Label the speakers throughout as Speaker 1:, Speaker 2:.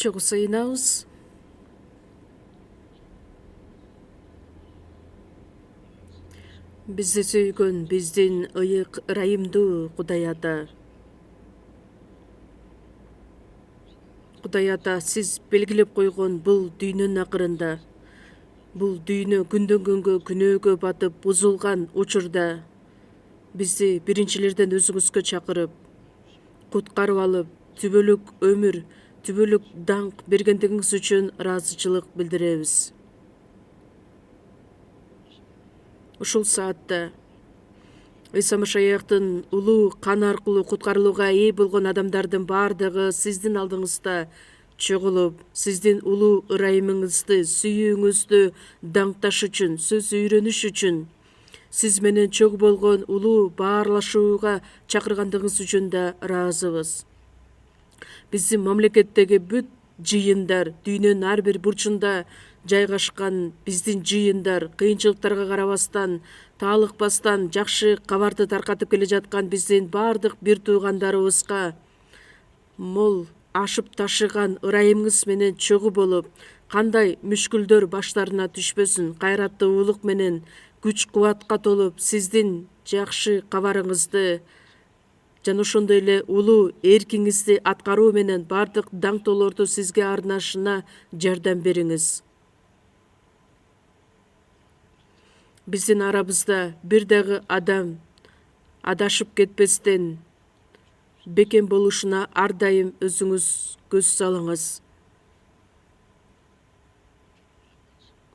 Speaker 1: чогуу сыйынабыз. Бизди сүйгөн биздин ыйык ырайымдуу Кудай Ата. Кудай Ата, сиз белгилеп койгон бул дүйнөнүн акырында, бул дүйнө күндөн күнгө күнөөгө батып бузулган учурда бизди биринчилерден өзүңүзгө чакырып, куткарып алып, түбөлүк өмүр, түбөлүк даңк бергендигиңиз үчүн ыраазычылык билдиребиз. Ушул саатта Ыйса Машаяктын улуу каны аркылуу куткарылууга ээ болгон адамдардын баардыгы сиздин алдыңызда чогулуп, сиздин улуу ырайымыңызды, сүйүүңүздү даңкташ үчүн, сөз үйрөнүш үчүн, сиз менен чогуу болгон улуу баарлашууга чакыргандыгыңыз үчүн да ыраазыбыз. Биздин мамлекеттеги бүт жыйындар, дүйнөнүн ар бир бурчунда жайгашкан биздин жыйындар, кыйынчылыктарга карабастан, таалыкпастан жакшы кабарды таркатып келе жаткан биздин баардык бир туугандарыбызга мол ашып ташыган ырайымыңыз менен чогуу болуп, кандай мүшкүлдөр баштарына түшпөсүн, кайраттуулук менен күч кубатка толуп, сиздин жакшы кабарыңызды жана ошондой эле улуу эркиңизди аткаруу менен баардык даңктоолорду сизге арнашына жардам бериңиз. Биздин арабызда бир дагы адам адашып кетпестен бекем болушуна ар дайым өзүңүз көз салыңыз.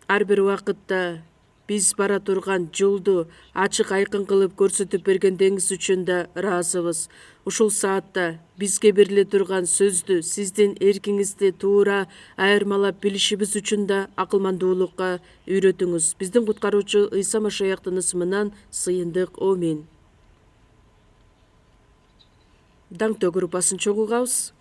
Speaker 1: Ар бир убакытта биз бара турган жолду ачык айкын кылып көрсөтүп бергендигиңиз үчүн да ыраазыбыз. Ушул саатта бизге бериле турган сөздү, сиздин эркиңизди туура айырмалап билишибиз үчүн да акылмандуулукка үйрөтүңүз. Биздин куткаруучу Ыйса Машаяктын ысымынан сыйындык. Амин. Даңктоо группасын чогулгабыз.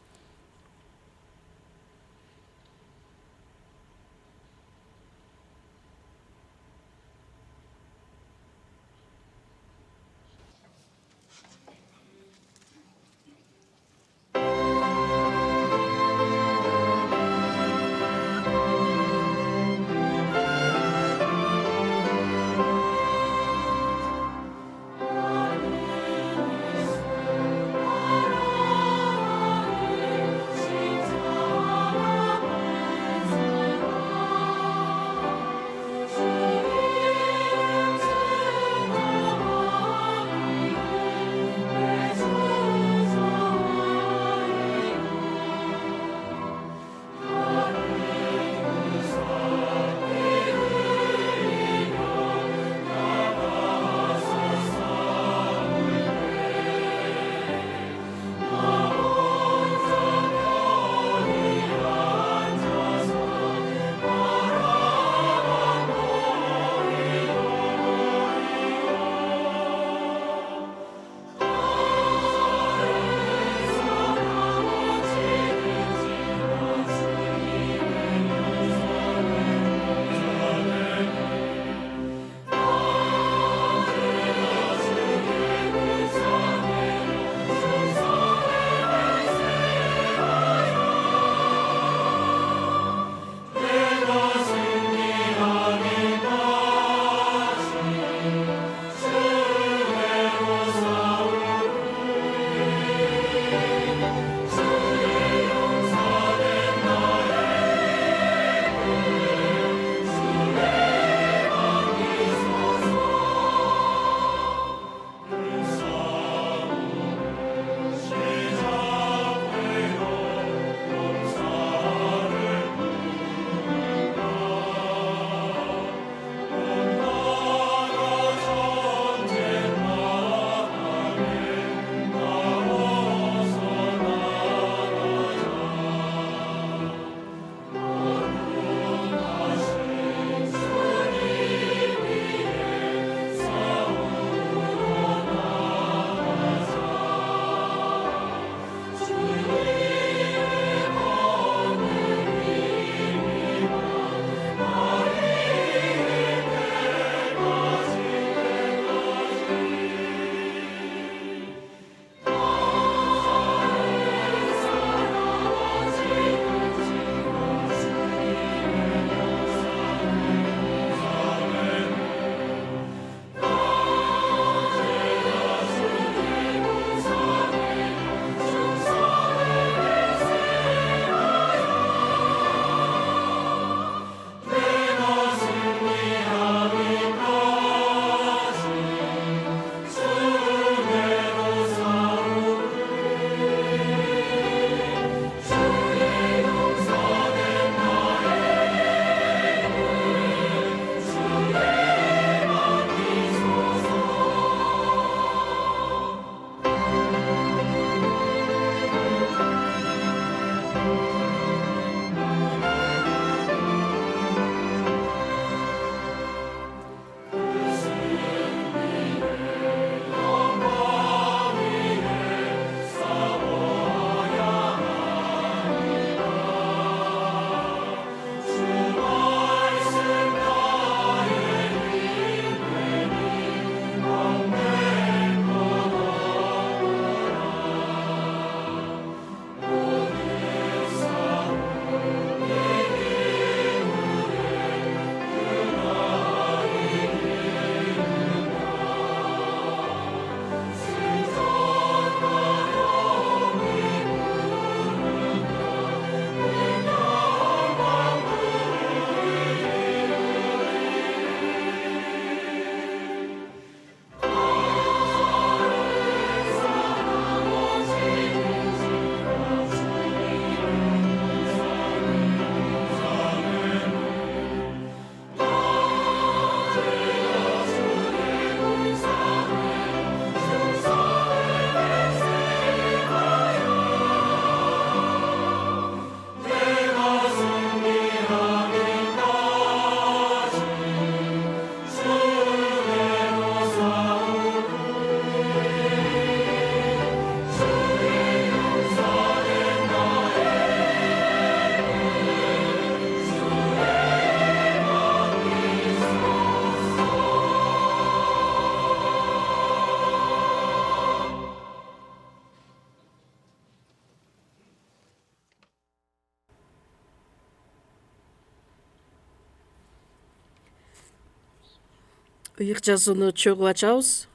Speaker 1: Ыйык жазууну чогуу ачабыз.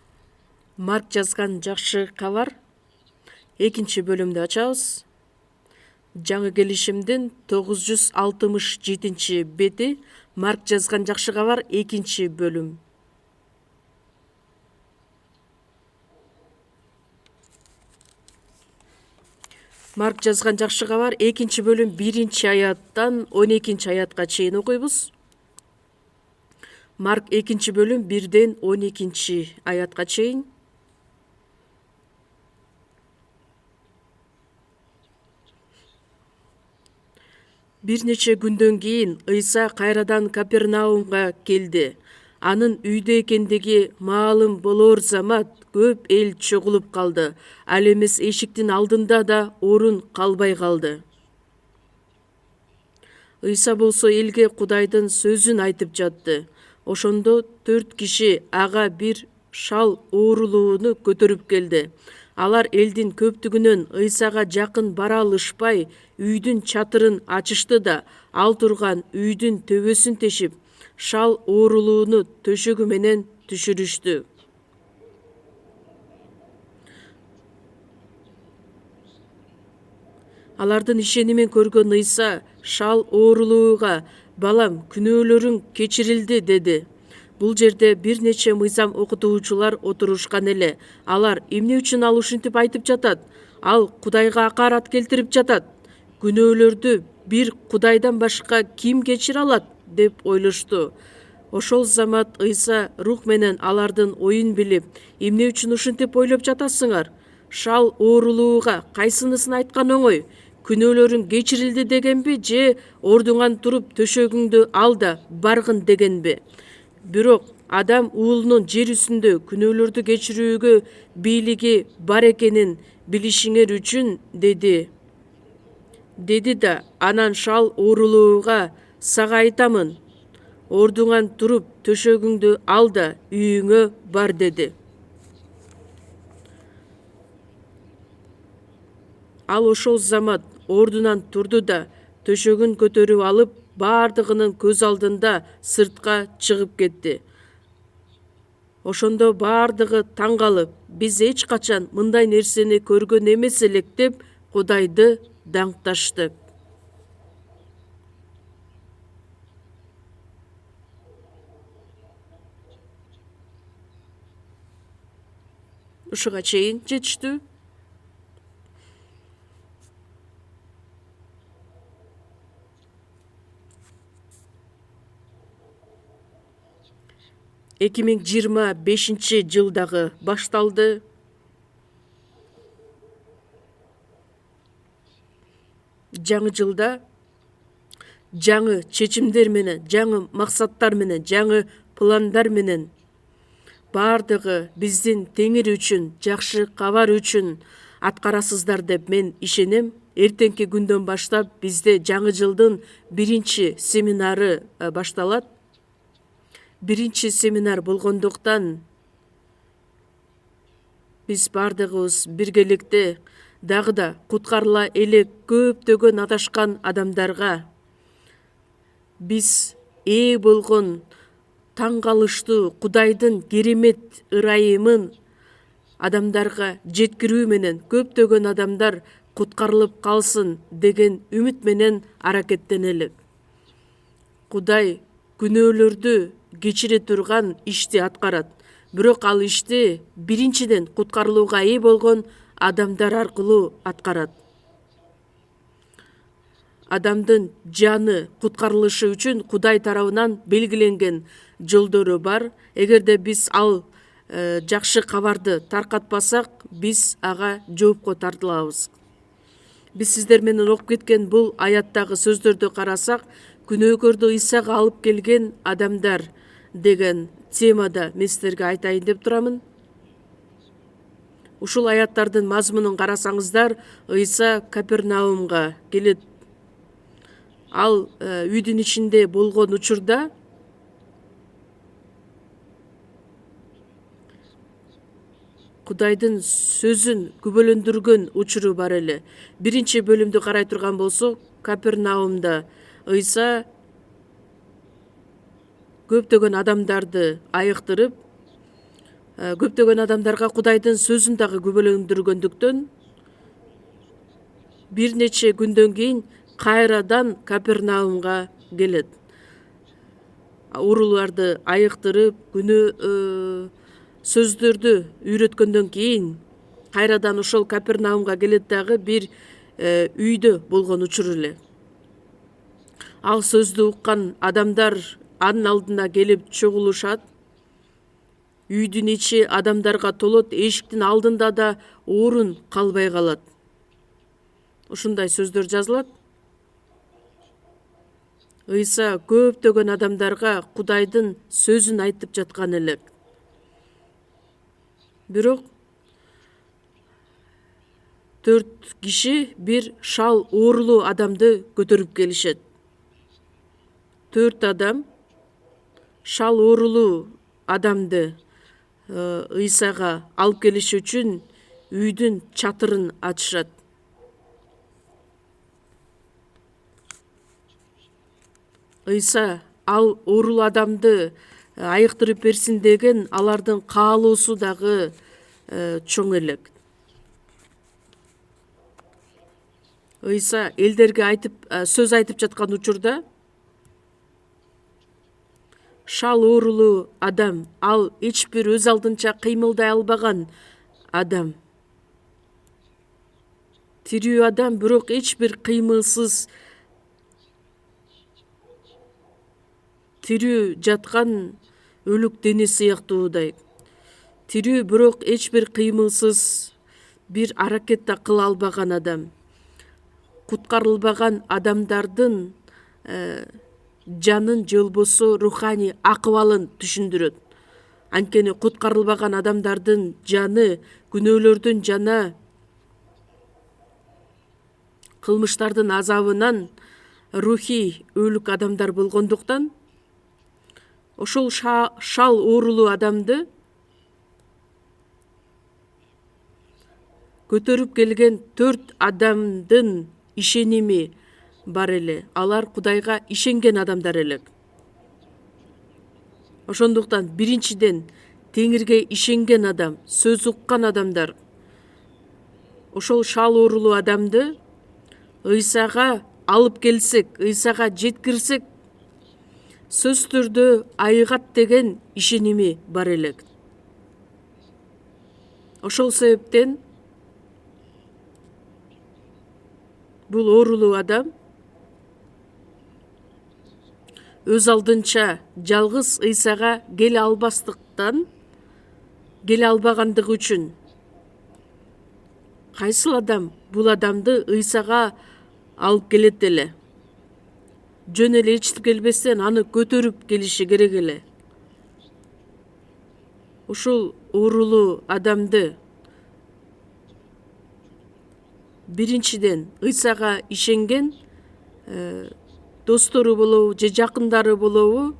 Speaker 1: Марк жазган жакшы кабар экинчи бөлүмдү ачабыз. Жаңы келишимдин 967 бети. Марк жазган жакшы кабар экинчи бөлүм. Марк жазган жакшы кабар экинчи бөлүм 1-аяттан 12-аятка чейин окуйбуз. Марк экинчи бөлүм 1-ден 12-аятка чейин. Бир нече күндөн кийин Ыйса кайрадан Капернаумга келди. Анын үйдө экендиги маалым болоор замат көп эл чогулуп калды. Ал эмес эшиктин алдында да орун калбай калды. Ыйса болсо элге Кудайдын сөзүн айтып жатты. Ошондо 4 киши ага бир шал оорулууну көтөрүп келди. Алар элдин көптүгүнөн Ыйсага жакын бара алышпай, үйдүн чатырын ачышты да, ал турган үйдүн төбөсүн тешип, шал оорулууну төшөгү менен түшүрүштү. Алардын ишенимин көргөн Ыйса шал оорулууга: "Балам, күнөөлөрүң кечирилди" деди. Бул жерде бир нече мыйзам окутуучулар отурушкан эле. Алар: "Эмне үчүн ал ушинтип айтып жатат? Ал Кудайга акарат келтирип жатат. Күнөөлөрдү бир Кудайдан башка ким кечире алат?" деп ойлошту. Ошол замат Ыйса рух менен алардын оюн билип: "Эмне үчүн ушинтип ойлоп жатасыңар? Шал оорулууга кайсынысын айткан оңой? Күнөөлөрүң кечирилди дегенби, же ордуңан туруп төшөгүңдү ал да баргын дегенби? Бирок адам уулунун жер үстүндө күнөөлөрдү кечирүүгө бийлиги бар экенин билишиңер үчүн" деди да анан шал оорулууга: "Сага айтамын, ордуңан туруп төшөгүңдү ал да үйүңө бар" деди. Ал ошол замат ордунан турду да төшөгүн көтөрүп алып, бардыгынын көз алдында сыртка чыгып кетти. Ошондо бардыгы таң калып: "Биз эч качан мындай нерсени көргөн эмес элек" деп Кудайды даңкташты. Ушуга чейин жетиштүү. Эки миң жыйырма бешинчи жыл дагы башталды. Жаңы жылда жаңы чечимдер менен, жаңы максаттар менен, жаңы пландар менен бардыгы биздин Теңир үчүн, жакшы кабар үчүн аткарасыздар деп мен ишенем. Эртеңки күндөн баштап бизде жаңы жылдын биринчи семинары башталат. Биринчи семинар болгондуктан биз бардыгыбыз биргеликте дагы да куткарыла элек көптөгөн адашкан адамдарга биз ээ болгон таң калыштуу Кудайдын керемет ырайымын адамдарга жеткирүү менен көптөгөн адамдар куткарылып калсын деген үмүт менен аракеттенелик. Кудай күнөөлөрдү кечире турган ишти аткарат. Бирок ал ишти биринчиден куткарылууга ээ болгон адамдар аркылуу аткарат. Адамдын жаны куткарылышы үчүн Кудай тарабынан белгиленген жолдору бар. Эгерде биз ал жакшы кабарды таркатпасак, биз ага жоопко тартылабыз. Биз сиздер менен окуп кеткен бул аяттагы сөздөрдү карасак, күнөөкөрдү Ыйсага алып келген адамдар деген темада мен сиздерге айтайын деп турамын. Ушул аяттардын мазмунун карасаңыздар, Ыйса Капернаумга келет. Ал үйдүн ичинде болгон учурда Кудайдын сөзүн күбөлөндүргөн учуру бар эле. Биринчи бөлүмдү карай турган болсок, Капернаумда Ыйса көптөгөн адамдарды айыктырып, көптөгөн адамдарга Кудайдын сөзүн дагы күбөлөндүргөндүктөн бир нече күндөн кийин кайрадан Капернаумга келет. Ууруларды айыктырып, сөздөрдү үйрөткөндөн кийин кайрадан ошол Капернаумга келет дагы бир үйдө болгон учур эле. Ал сөздү уккан адамдар анын алдына келип чогулушат. Үйдүн ичи адамдарга толот, эшиктин алдында да орун калбай калат. Ушундай сөздөр жазылат. Ыйса көптөгөн адамдарга Кудайдын сөзүн айтып жаткан элек. Бирок 4 киши бир шал оорулуу адамды көтөрүп келишет. 4 адам шал оорулуу адамды Ыйсага алып келиш үчүн үйдүн чатырын ачышат. Ыйса ал оорулуу адамды айыктырып берсин деген алардын каалоосу дагы чоң элек. Ыйса элдерге сөз айтып жаткан учурда шал оорулуу адам, ал эч бир өз алдынча кыймылдай албаган адам. Тирүү адам, бирок эч бир кыймылсыз тирүү жаткан өлүк дене сыяктуудай. Тирүү, бирок эч бир кыймылсыз, бир аракет да кыла албаган адам. Куткарылбаган адамдардын жанын же болбосо руханий акыбалын түшүндүрөт. Анткени куткарылбаган адамдардын жаны күнөөлөрдүн жана кылмыштардын азабынан рухий өлүк адамдар болгондуктан, ошол шал оорулуу адамды көтөрүп келген 4 адамдын ишеними бар эле. Алар Кудайга ишенген адамдар элек. Ошондуктан биринчиден Теңирге ишенген адам, сөз уккан адамдар ошол шал оорулуу адамды Ыйсага алып келсек, Ыйсага жеткирсек, сөз түрдө айыгат деген ишеними бар элек. Ошол себептен бул оорулуу адам өз алдынча жалгыз Ыйсага келе албагандыгы үчүн кайсыл адам бул адамды Ыйсага алып келет эле? Жөн эле ичтип келбестен аны көтөрүп келиши керек эле. Ушул оорулуу адамды биринчиден Ыйсага ишенген достору болобу же жакындары болобу,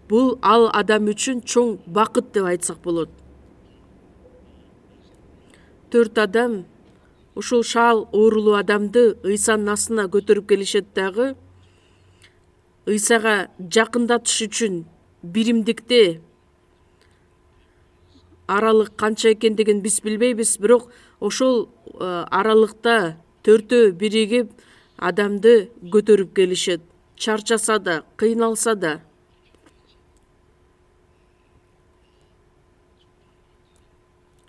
Speaker 1: бул ал адам үчүн чоң бакыт деп айтсак болот. 4 адам ушул шал оорулуу адамды Ыйсанын астына көтөрүп келишет дагы Ыйсага жакындатыш үчүн биримдикте аралык канча экендигин биз билбейбиз, бирок ошол аралыкта 4-өө биригип адамды көтөрүп келишет. Чарчаса да, кыйналса да.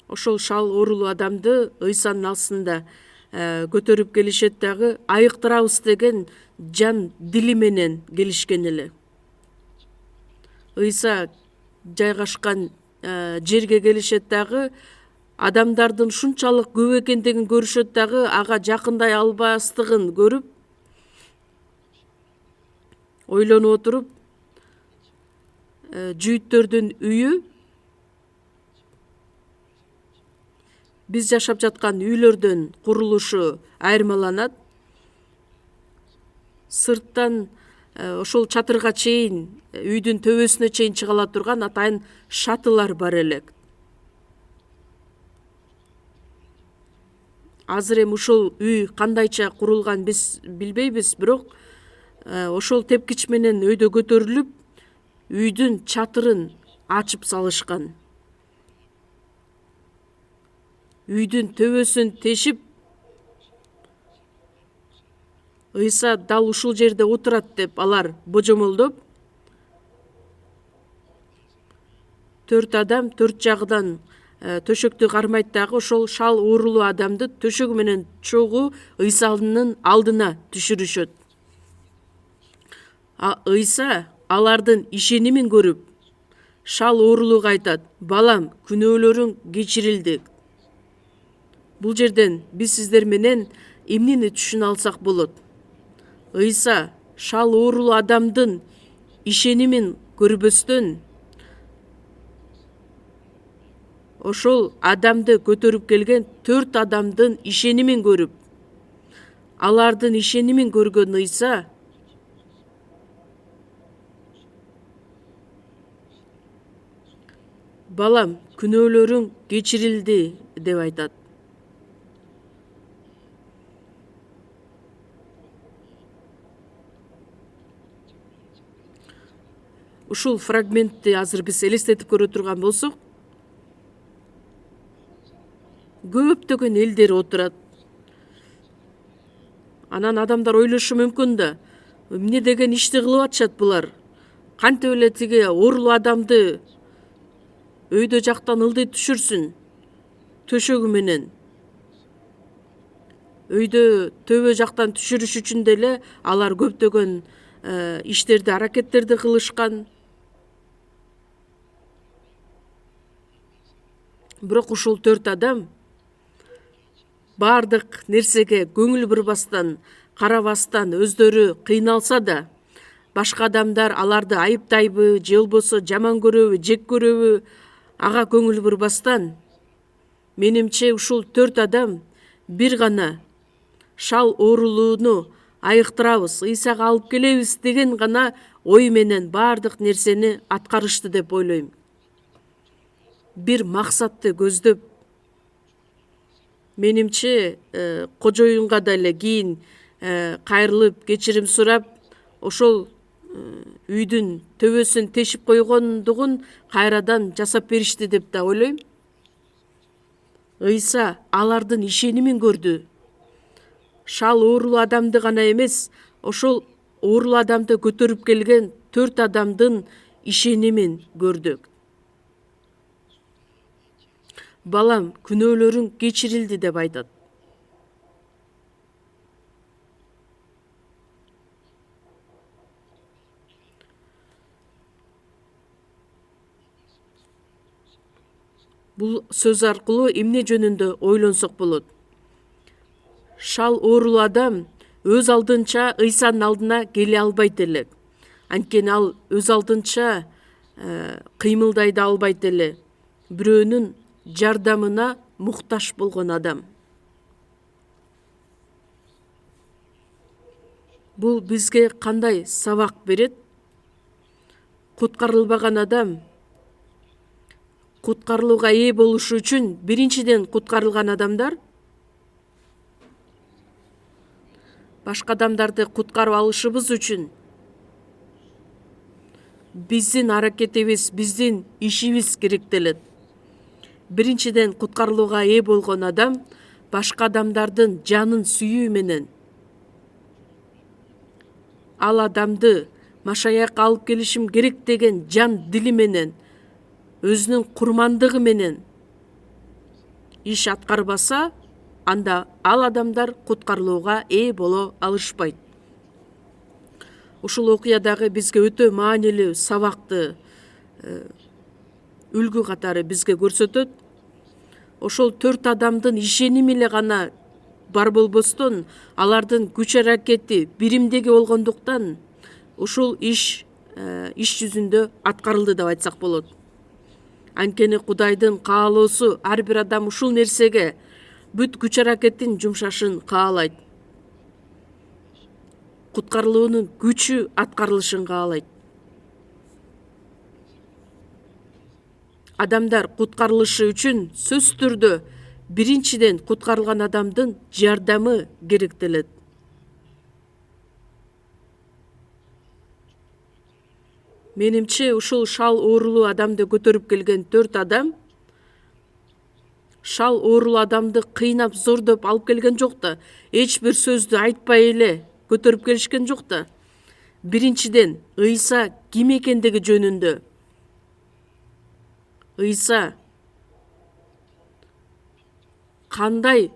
Speaker 1: Ошол шал оорулуу адамды Ыйсанын астында көтөрүп келишет дагы айыктырабыз деген жан дили менен келишкен эле. Ыйса жайгашкан жерге келишет дагы адамдардын ушунчалык көп экендигин көрүшөт дагы ага жакындай албастыгын көрүп, ойлонуп отуруп, жүйүттөрдүн үйү биз жашап жаткан үйлөрдөн курулушу айырмаланат. Сырттан ошол чатырга чейин, үйдүн төбөсүнө чейин чыгала турган атайын шатылар бар элек. Азыр эми ушул үй кандайча курулган биз билбейбиз, бирок ошол тепкич менен өйдө көтөрүлүп, үйдүн чатырын ачып салышкан. Үйдүн төбөсүн тешип, Ыйса дал ушул жерде отурат деп алар божомолдоп, 4 адам 4 жагынан төшөктү кармайт дагы ошол шал оорулуу адамды төшөгү менен чогуу Ыйсанын алдына түшүрүшөт. Ыйса алардын ишенимин көрүп, шал оорулууга айтат: "Балам, күнөөлөрүң кечирилди." Бул жерден биз сиздер менен эмнени түшүнө алсак болот? Ыйса шал оорулуу адамдын ишенимин көрбөстөн, ошол адамды көтөрүп келген 4 адамдын ишенимин көрүп, алардын ишенимин көргөн Ыйса "Балам, күнөөлөрүң кечирилди" деп айтат. Ушул фрагментти азыр биз элестетип көрө турган болсок, көптөгөн элдер отурат. Анан адамдар ойлошу мүмкүн да, эмне деген ишти кылып атышат булар? Кантип эле тиги оорулуу адамды өйдө жактан ылдый түшүрсүн төшөгү менен? Өйдө төбө жактан түшүрүш үчүн деле алар көптөгөн иштерди, аракеттерди кылышкан. Бирок ушул 4 адам бардык нерсеге көңүл бурбастан, карабастан өздөрү кыйналса да, башка адамдар аларды айыптайбы, же болбосо жаман көрөбү, жек көрөбү, ага көңүл бурбастан, менимче ушул 4 адам бир гана шал оорулууну айыктырабыз, Ыйсага алып келебиз деген гана ой менен бардык нерсени аткарышты деп ойлойм. Бир максатты көздөп, менимче кожоюнга деле кийин кайрылып кечирим сурап, ошол үйдүн төбөсүн тешип койгондугун кайрадан жасап беришти деп да ойлойм. Ыйса алардын ишенимин көрдү. Шал оорулуу адамды гана эмес, ошол оорулуу адамды көтөрүп келген 4 адамдын ишенимин көрдү. Балам, күнөөлөрүң кечирилди деп айтат. Бул сөз аркылуу эмне жөнүндө ойлонсок болот? Шал оорулуу адам өз алдынча Ыйсанын алдына келе албайт эле. Анткени ал өз алдынча кыймылдай да албайт эле. Бирөөнүн жардамына муктаж болгон адам. Бул бизге кандай сабак берет? Куткарылбаган адам куткарылууга ээ болушу үчүн биринчиден куткарылган адамдар башка адамдарды куткарып алышыбыз үчүн биздин аракетибиз, биздин ишибиз керектелет. Биринчиден куткарылууга ээ болгон адам башка адамдардын жанын сүйүү менен ал адамды машаякка алып келишим керек деген жан дили менен, өзүнүн курмандыгы менен иш аткарбаса, анда ал адамдар куткарылууга ээ боло алышпайт. Ушул окуя дагы бизге өтө маанилүү сабакты үлгү катары бизге көрсөтөт. Ошол 4 адамдын ишеними эле гана бар болбостон, алардын күч аракети биримдеги болгондуктан ушул иш жүзүндө аткарылды деп айтсак болот. Анткени Кудайдын каалоосу ар бир адам ушул нерсеге бүт күч аракетин жумшашын каалайт. Куткарылуунун күчү аткарылышын каалайт. Адамдар куткарылышы үчүн сөзсүз түрдө биринчиден куткарылган адамдын жардамы керектелет. Менимче ушул шал оорулуу адамды көтөрүп келген 4 адам шал оорулуу адамды кыйнап зордоп алып келген жок да, эч бир сөздү айтпай эле көтөрүп келишкен жок да. Биринчиден, Ыйса ким экендиги жөнүндө. Ыйса кандай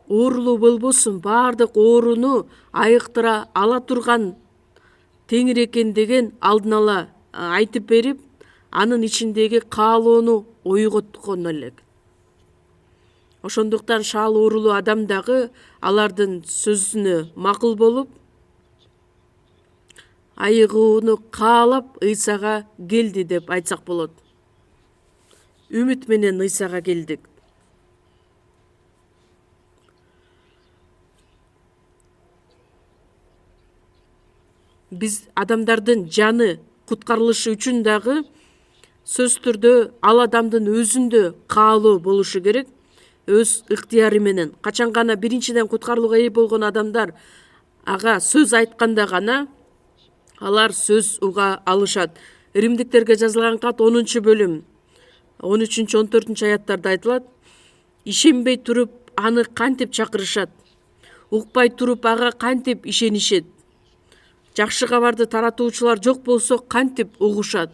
Speaker 1: оорулуу болбосун, баардык ооруну айыктыра ала турган Теңир экендигин алдын ала айтып берип, анын ичиндеги каалоону ойготкон элек. Ошондуктан шал оорулуу адам дагы алардын сөзүнө макул болуп, айыгууну каалап Ыйсага келди деп айтсак болот. Үмүт менен Ыйсага келдик. Биз адамдардын жаны куткарылышы үчүн дагы сөз түрдө ал адамдын өзүндө каалоо болушу керек, өз ыктыяры менен. Качан гана биринчиден куткарылууга ээ болгон адамдар ага сөз айтканда гана алар сөз уга алышат. Римдиктерге жазылган кат 10-бөлүм 13-14 аяттарда айтылат. Ишенбей туруп аны кантип чакырышат? Укпай туруп ага кантип ишенишет? Жакшы кабарды таратуучулар жок болсо кантип угушат?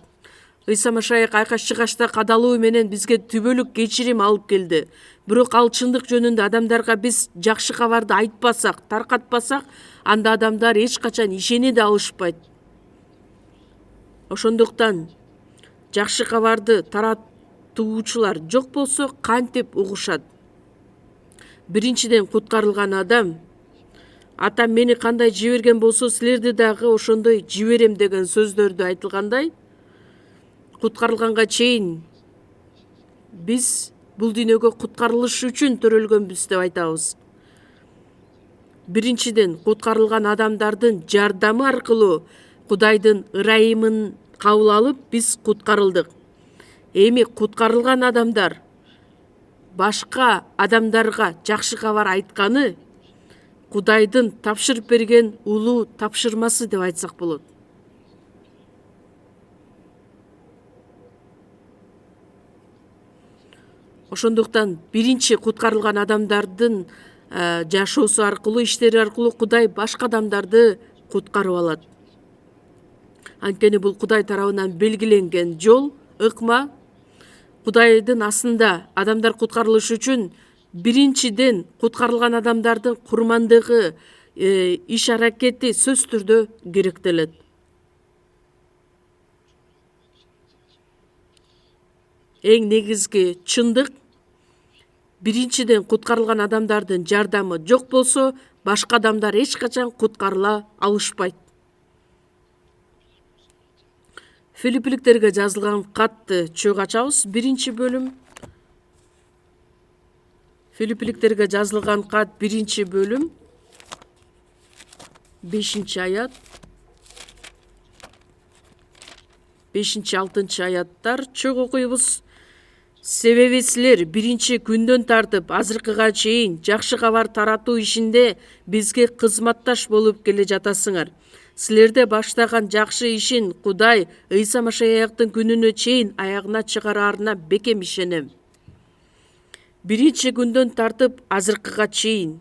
Speaker 1: Ыйса Машаяк айкаш-чыгашта кадалуу менен бизге түбөлүк кечирим алып келди. Бирок ал чындык жөнүндө адамдарга биз жакшы кабарды айтпасак, таркатпасак, анда адамдар эч качан ишене да алышпайт. Ошондуктан жакшы кабарды таратуучулар жок болсо кантип угушат? Биринчиден куткарылган адам Атам мени кандай жиберген болсо, силерди дагы ошондой жиберем деген сөздөрдү айтылгандай, куткарылганга чейин биз бул дүйнөгө куткарылыш үчүн төрөлгөнбүз деп айтабыз. Биринчиден куткарылган адамдардын жардамы аркылуу Кудайдын ырайымын кабыл алып биз куткарылдык. Эми куткарылган адамдар башка адамдарга жакшы кабар айтканы Кудайдын тапшырып берген улуу тапшырмасы деп айтсак болот. Ошондуктан биринчи куткарылган адамдардын жашоосу аркылуу, иштери аркылуу Кудай башка адамдарды куткарып алат. Анткени бул Кудай тарабынан белгиленген жол, ыкма. Кудайдын астында адамдар куткарылышы үчүн биринчиден куткарылган адамдардын курмандыгы, иш аракети сөз түрдө керектелет. Эң негизги чындык, биринчиден куткарылган адамдардын жардамы жок болсо, башка адамдар эч качан куткарыла алышпайт. Филиппиликтерге жазылган катты чөп ачабыз, 1-бөлүм. Филиппиликтерге жазылган кат 1-бөлүм 5-аят 5-6 аяттар чөк окуйбуз. Себеби силер биринчи күндөн тартып азыркыга чейин жакшы кабар таратуу ишинде бизге кызматташ болуп келе жатасыңар. Силерде баштаган жакшы ишин Кудай Ыйса Машаяктын күнүнө чейин аягына чыгараарына бекем ишенем. Биринчи күндөн тартып азыркыга чейин.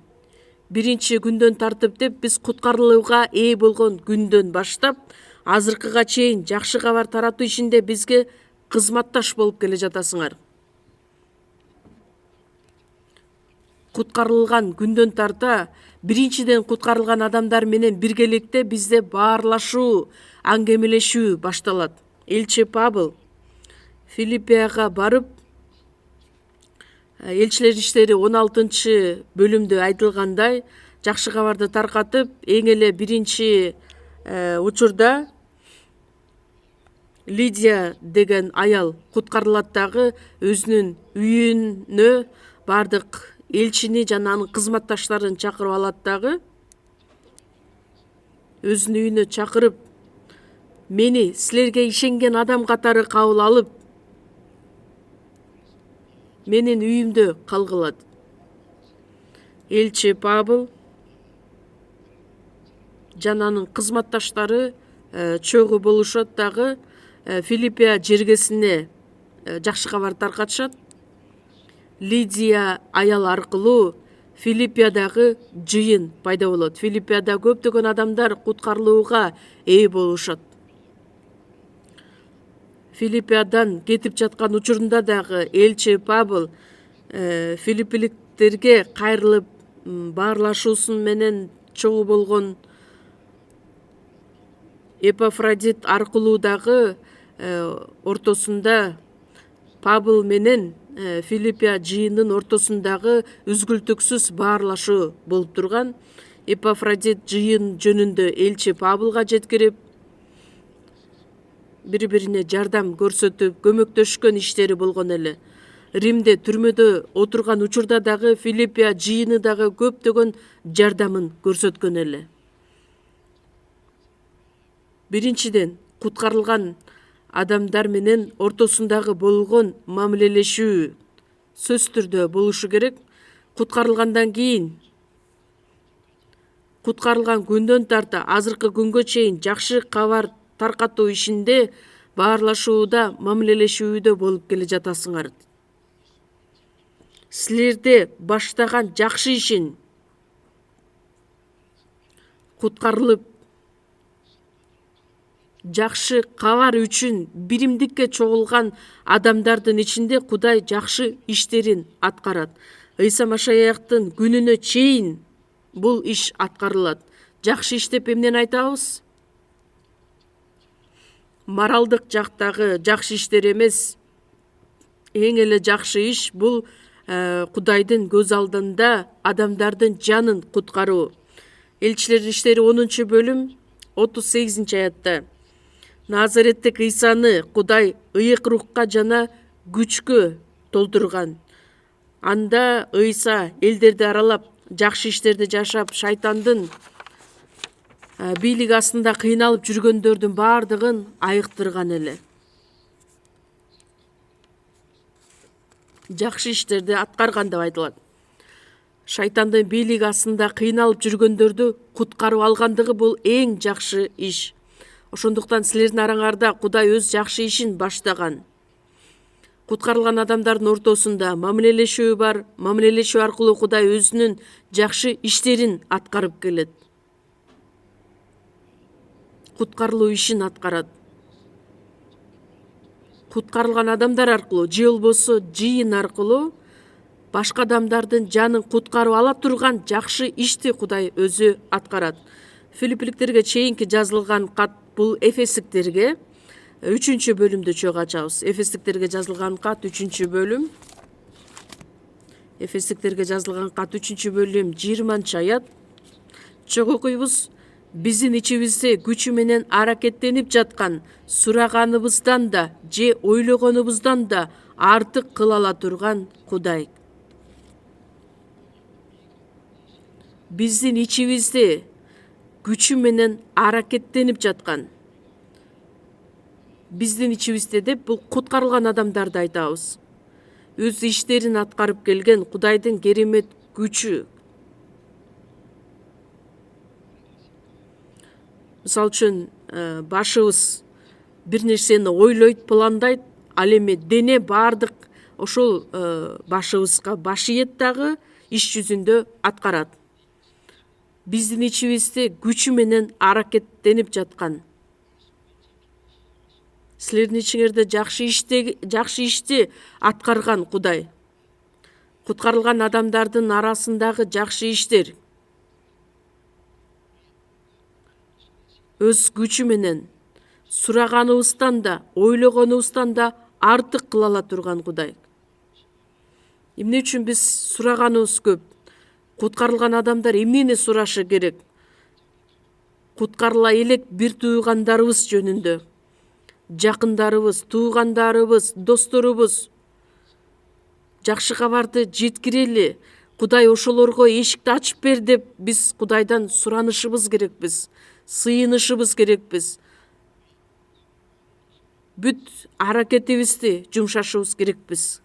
Speaker 1: Биринчи күндөн тартып деп биз куткарылууга ээ болгон күндөн баштап азыркыга чейин жакшы кабар таратуу ишинде бизге кызматташ болуп келе жатасыңар. Куткарылган күндөн тарта биринчиден куткарылган адамдар менен биргеликте бизде баарлашуу, аңгемелешүү башталат. Элчи Павыл Филиппияга барып, Элчилер иштери 16-бөлүмдө айтылгандай, жакшы кабарды таркатып, эң эле биринчи учурда Лидия деген аял куткарылат дагы, өзүнүн үйүнө бардык элчини жана анын кызматташтарын чакырып алат дагы, өзүнүн үйүнө чакырып, мени силерге ишенген адам катары кабыл алып, менин үйүмдө калгылат. Элчи Павыл жана анын кызматташтары чогуу болушат дагы Филиппия жергесине жакшы кабар таркатышат. Лидия аял аркылуу Филиппиядагы жыйын пайда болот. Филиппияда көптөгөн адамдар куткарылууга ээ болушат. Филиппиядан кетип жаткан учурунда дагы элчи Павыл филиппиликтерге кайрылып баарлашуусун менен чогуу болгон Эпафродит аркылуу дагы ортосунда Павыл менен Филиппия жыйынын ортосундагы үзгүлтүксүз баарлашуу болуп турган. Эпафродит жыйын жөнүндө элчи Павылга жеткирип, бири-бирине жардам көрсөтүп, көмөктөшкөн иштери болгон эле. Римде түрмөдө отурган учурда дагы Филиппия жыйыны дагы көптөгөн жардамын көрсөткөн эле. Биринчиден, куткарылган адамдар менен ортосундагы болгон мамилелешүү сөзсүз түрдө болушу керек. Куткарылгандан кийин, куткарылган күндөн тарта азыркы күнгө чейин жакшы кабар таркатуу ишинде, баарлашууда, мамилелешүүдө болуп келе жатасыңар. Силерде баштаган жакшы ишин куткарылып, жакшы кабар үчүн биримдикке чогулган адамдардын ичинде Кудай жакшы иштерин аткарат. Ыйса Машаяктын күнүнө чейин бул иш аткарылат. Жакшы иш деп эмнени айтабыз? Моралдык жактагы жакшы иштер эмес. Эң эле жакшы иш бул Кудайдын көз алдында адамдардын жанын куткаруу. Элчилердин иштери 10-бөлүм 38-аятта. Назареттик Ыйсаны Кудай ыйык рухка жана күчкө толтурган. Анда Ыйса элдерди аралап, жакшы иштерди жашап, шайтандын бийлиги астында кыйналып жүргөндөрдүн баардыгын айыктырган эле. Жакшы иштерди аткарган деп айтылат. Шайтандын бийлиги астында кыйналып жүргөндөрдү куткарып алгандыгы бул эң жакшы иш. Ошондуктан силердин араңарда Кудай өз жакшы ишин баштаган. Куткарылган адамдардын ортосунда мамилелешүү бар. Мамилелешүү аркылуу Кудай өзүнүн жакшы иштерин аткарып келет. Куткарылуу ишин аткарат. Куткарылган адамдар аркылуу, же болбосо жыйын аркылуу башка адамдардын жанын куткарып ала турган жакшы ишти Кудай өзү аткарат. Филиппиликтерге чейинки жазылган кат бул Эфестиктерге 3-бөлүмдө чогуу ачабыз. Эфестиктерге жазылган кат 3-бөлүм. Эфестиктерге жазылган кат 3-бөлүм 20-аят. Чогуу окуйбуз. Биздин ичибизде күчү менен аракеттенип жаткан сураганыбыздан да же ойлогонубуздан да артык кыла ала турган Кудай. Биздин ичибизде күчү менен аракеттенип жаткан. Биздин ичибизде деп бул куткарылган адамдарды айтабыз. Өз иштерин аткарып келген Кудайдын керемет күчү. Мисалы үчүн башыбыз бир нерсени ойлойт, пландайт, ал эми дене баардык ошол башыбызга баш ийет дагы иш жүзүндө аткарат. Биздин ичибизде күчү менен аракеттенип жаткан. Силердин ичиңерде жакшы ишти аткарган Кудай. Куткарылган адамдардын арасындагы жакшы иштер өз күчү менен сураганыбыздан да, ойлогонубуздан да артык кыла ала турган Кудай. Эмне үчүн биз сураганыбыз көп? Куткарылган адамдар эмнени сурашы керек? Куткарыла элек бир туугандарыбыз жөнүндө. Жакындарыбыз, туугандарыбыз, досторубуз. Жакшы кабарды жеткирели. Кудай ошолорго эшикти ачып бер деп биз Кудайдан суранышыбыз керекпиз. Сыйынышыбыз керекпиз. Бүт аракетибизди жумшашыбыз керекпиз.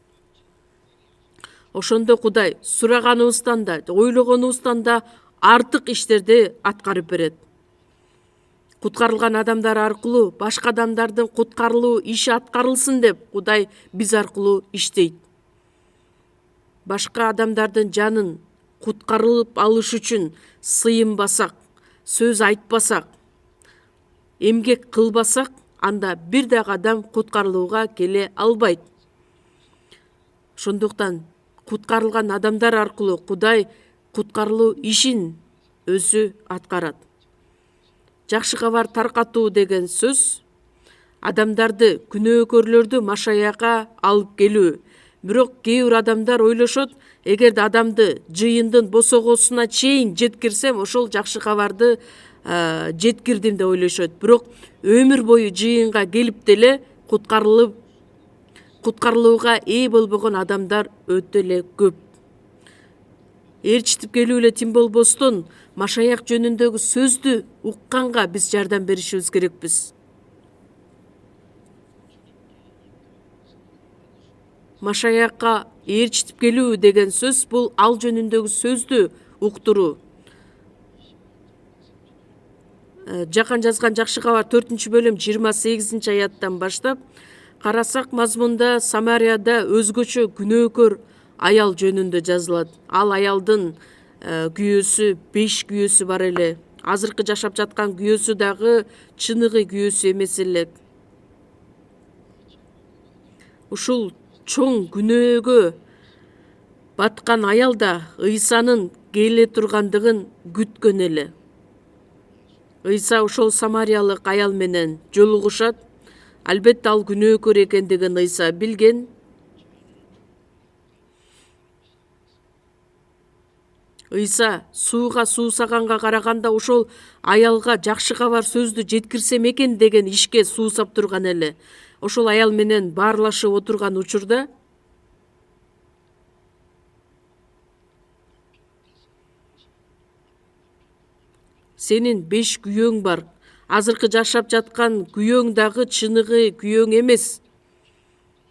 Speaker 1: Ошондо Кудай сураганыбыздан да, ойлогонубуздан да артык иштерди аткарып берет. куткарылган адамдар аркылуу башка адамдардын куткарылуу иши аткарылсын деп Кудай биз аркылуу иштейт. Башка адамдардын жанын куткарылып алыш үчүн сыйынбасак, сөз айтпасак, эмгек кылбасак, анда бир дагы адам куткарылууга келе албайт. Ошондуктан куткарылган адамдар аркылуу Кудай куткарылуу ишин өзү аткарат. Жакшы кабар таркатуу деген сөз адамдарды, күнөөкөрлөрдү Машаякка алып келүү. Бирок кээ бир адамдар ойлошот, эгерде адамды жыйындын босогосуна чейин жеткирсем, ошол жакшы кабарды жеткирдим деп ойлошот. Бирок өмүр бою жыйынга келип деле куткарылууга ээ болбогон адамдар өтө эле көп. Ээрчитип келүү эле тим болбостон, Машаяк жөнүндөгү сөздү укканга биз жардам беришибиз керекпиз. Машаякка ээрчитип келүү деген сөз бул ал жөнүндөгү сөздү уктуруу. Жакан жазган жакшы кабар 4-бөлүм 28-аяттан баштап карасак, мазмунда Самарияда өзгөчө күнөөкөр аял жөнүндө жазылат. Ал аялдын күйөөсү 5 күйөөсү бар эле. Азыркы жашап жаткан күйөөсү дагы чыныгы күйөөсү эмес эле. Ушул чоң күнөөгө баткан аял да Ыйсанын келе тургандыгын күткөн эле. Ыйса ошол самариялык аял менен жолугушат. Албетте ал күнөөкөр экендигин Ыйса билген. Ыйса сууга суусаганга караганда ошол аялга жакшы кабар сөздү жеткирсем экен деген ишке суусап турган эле. Ошол аял менен баарлашып отурган учурда сенин 5 күйөөң бар. Азыркы жашап жаткан күйөөң дагы чыныгы күйөөң эмес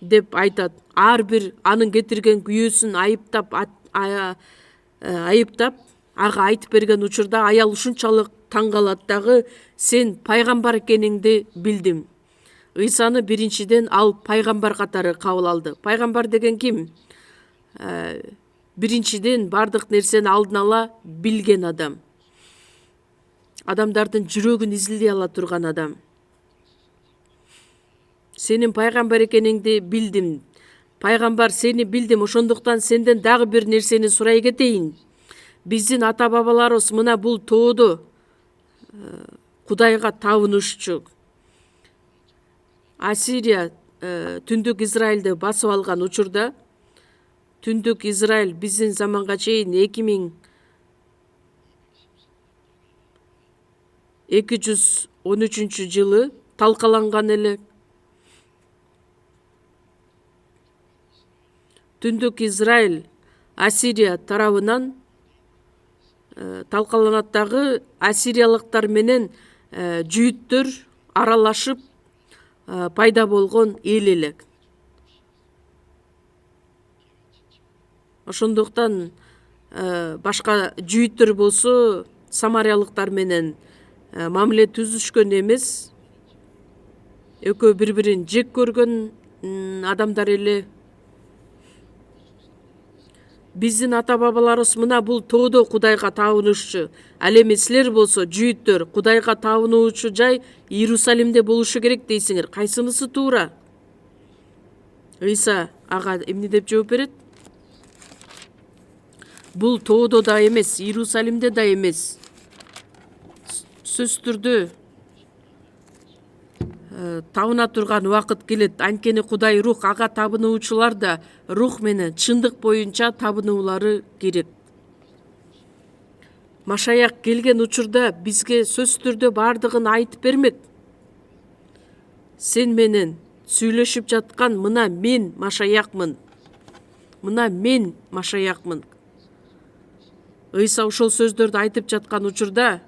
Speaker 1: деп айтат. Ар бир анын кетирген күйөөсүн айыптап ага айтып берген учурда аял ушунчалык таң калат дагы, сен пайгамбар экениңди билдим. Ыйсаны биринчиден ал пайгамбар катары кабыл алды. Пайгамбар деген ким? Биринчиден бардык нерсени алдын ала билген адам. Адамдардын жүрөгүн изилдей ала турган адам. Сенин пайгамбар экениңди билдим. Пайгамбар, сени билдим, ошондуктан сенден дагы бир нерсени сурай кетейин. Биздин ата бабаларыбыз мына бул тоодо Кудайга табынышчу. Ассирия түндүк Израилди басып алган учурда, түндүк Израиль биздин заманга чейин 2213 жылы талкаланган эле. Түндүк Израиль Ассирия тарабынан талкаланат дагы, ассириялыктар менен жүйүттөр аралашып пайда болгон эл элек. Ошондуктан башка жүйүттөр болсо самариялыктар менен мамиле түзүшкөн эмес. Экөө бири-бирин жек көргөн адамдар эле. Биздин ата бабаларыбыз мына бул тоодо Кудайга табынышчу. Ал эми силер болсо жүйүттөр Кудайга табынуучу жай Иерусалимде болушу керек дейсиңер. Кайсынысы туура? Ыйса ага эмне деп жооп берет? Бул тоодо да эмес, Иерусалимде да эмес. Сөзсүз түрдө табына турган убакыт келет. Анткени Кудай рух, ага табынуучулар да рух менен чындык боюнча табынуулары керек. Машаяк келген учурда бизге сөзсүз түрдө бардыгын айтып бермек. Сен менен сүйлөшүп жаткан мына мен Машаякмын. Мына мен Машаякмын. Ыйса ошол сөздөрдү айтып жаткан учурда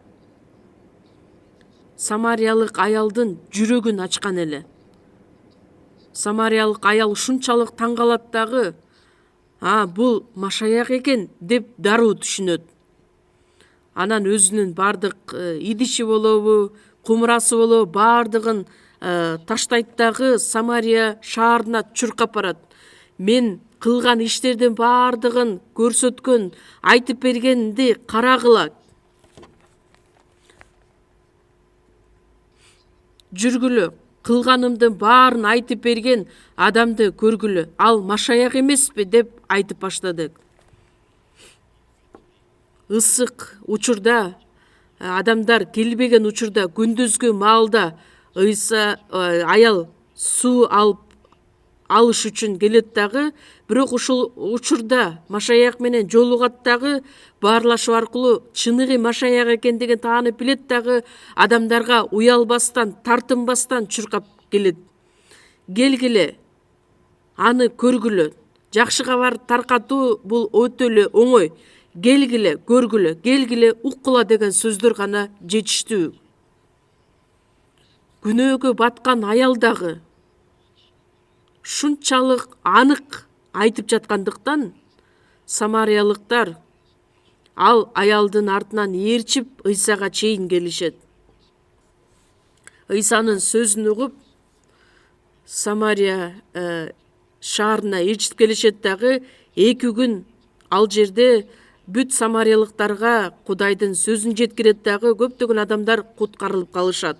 Speaker 1: самариялык аялдын жүрөгүн ачкан эле. Самариялык аял ушунчалык таң калат дагы, бул Машаяк экен деп дароо түшүнөт. Анан өзүнүн бардык идиши болобу, кумурасы болобу баардыгын таштайт дагы Самария шаарына чуркап барат. Мен кылган иштердин баардыгын көрсөткөн, айтып бергенди карагыла, жүргүлө, кылганымдын баарын айтып берген адамды көргүлө. Ал Машаяк эмеспи деп айтып баштадык. Ысык учурда, адамдар келбеген учурда, күндүзгү маалда аял суу алыш үчүн келет дагы, бирок ушул учурда Машаяк менен жолугат дагы, баарлашуу аркылуу чыныгы Машаяк экендигин таанып билет дагы, адамдарга уялбастан, тартынбастан чуркап келет. Келгиле, аны көргүлө. Жакшы кабар таркатуу бул өтө эле оңой. Келгиле, көргүлө, келгиле, уккула деген сөздөр гана жетиштүү. Күнөөгө баткан аял дагы шунчалык анык айтып жаткандыктан, самариялыктар ал аялдын артынан ээрчип Ыйсага чейин келишет. Ыйсанын сөзүн угуп, Самария шаарына ээрчитип келишет дагы, 2 күн ал жерде бүт самариялыктарга Кудайдын сөзүн жеткирет дагы, көптөгөн адамдар куткарылып калышат.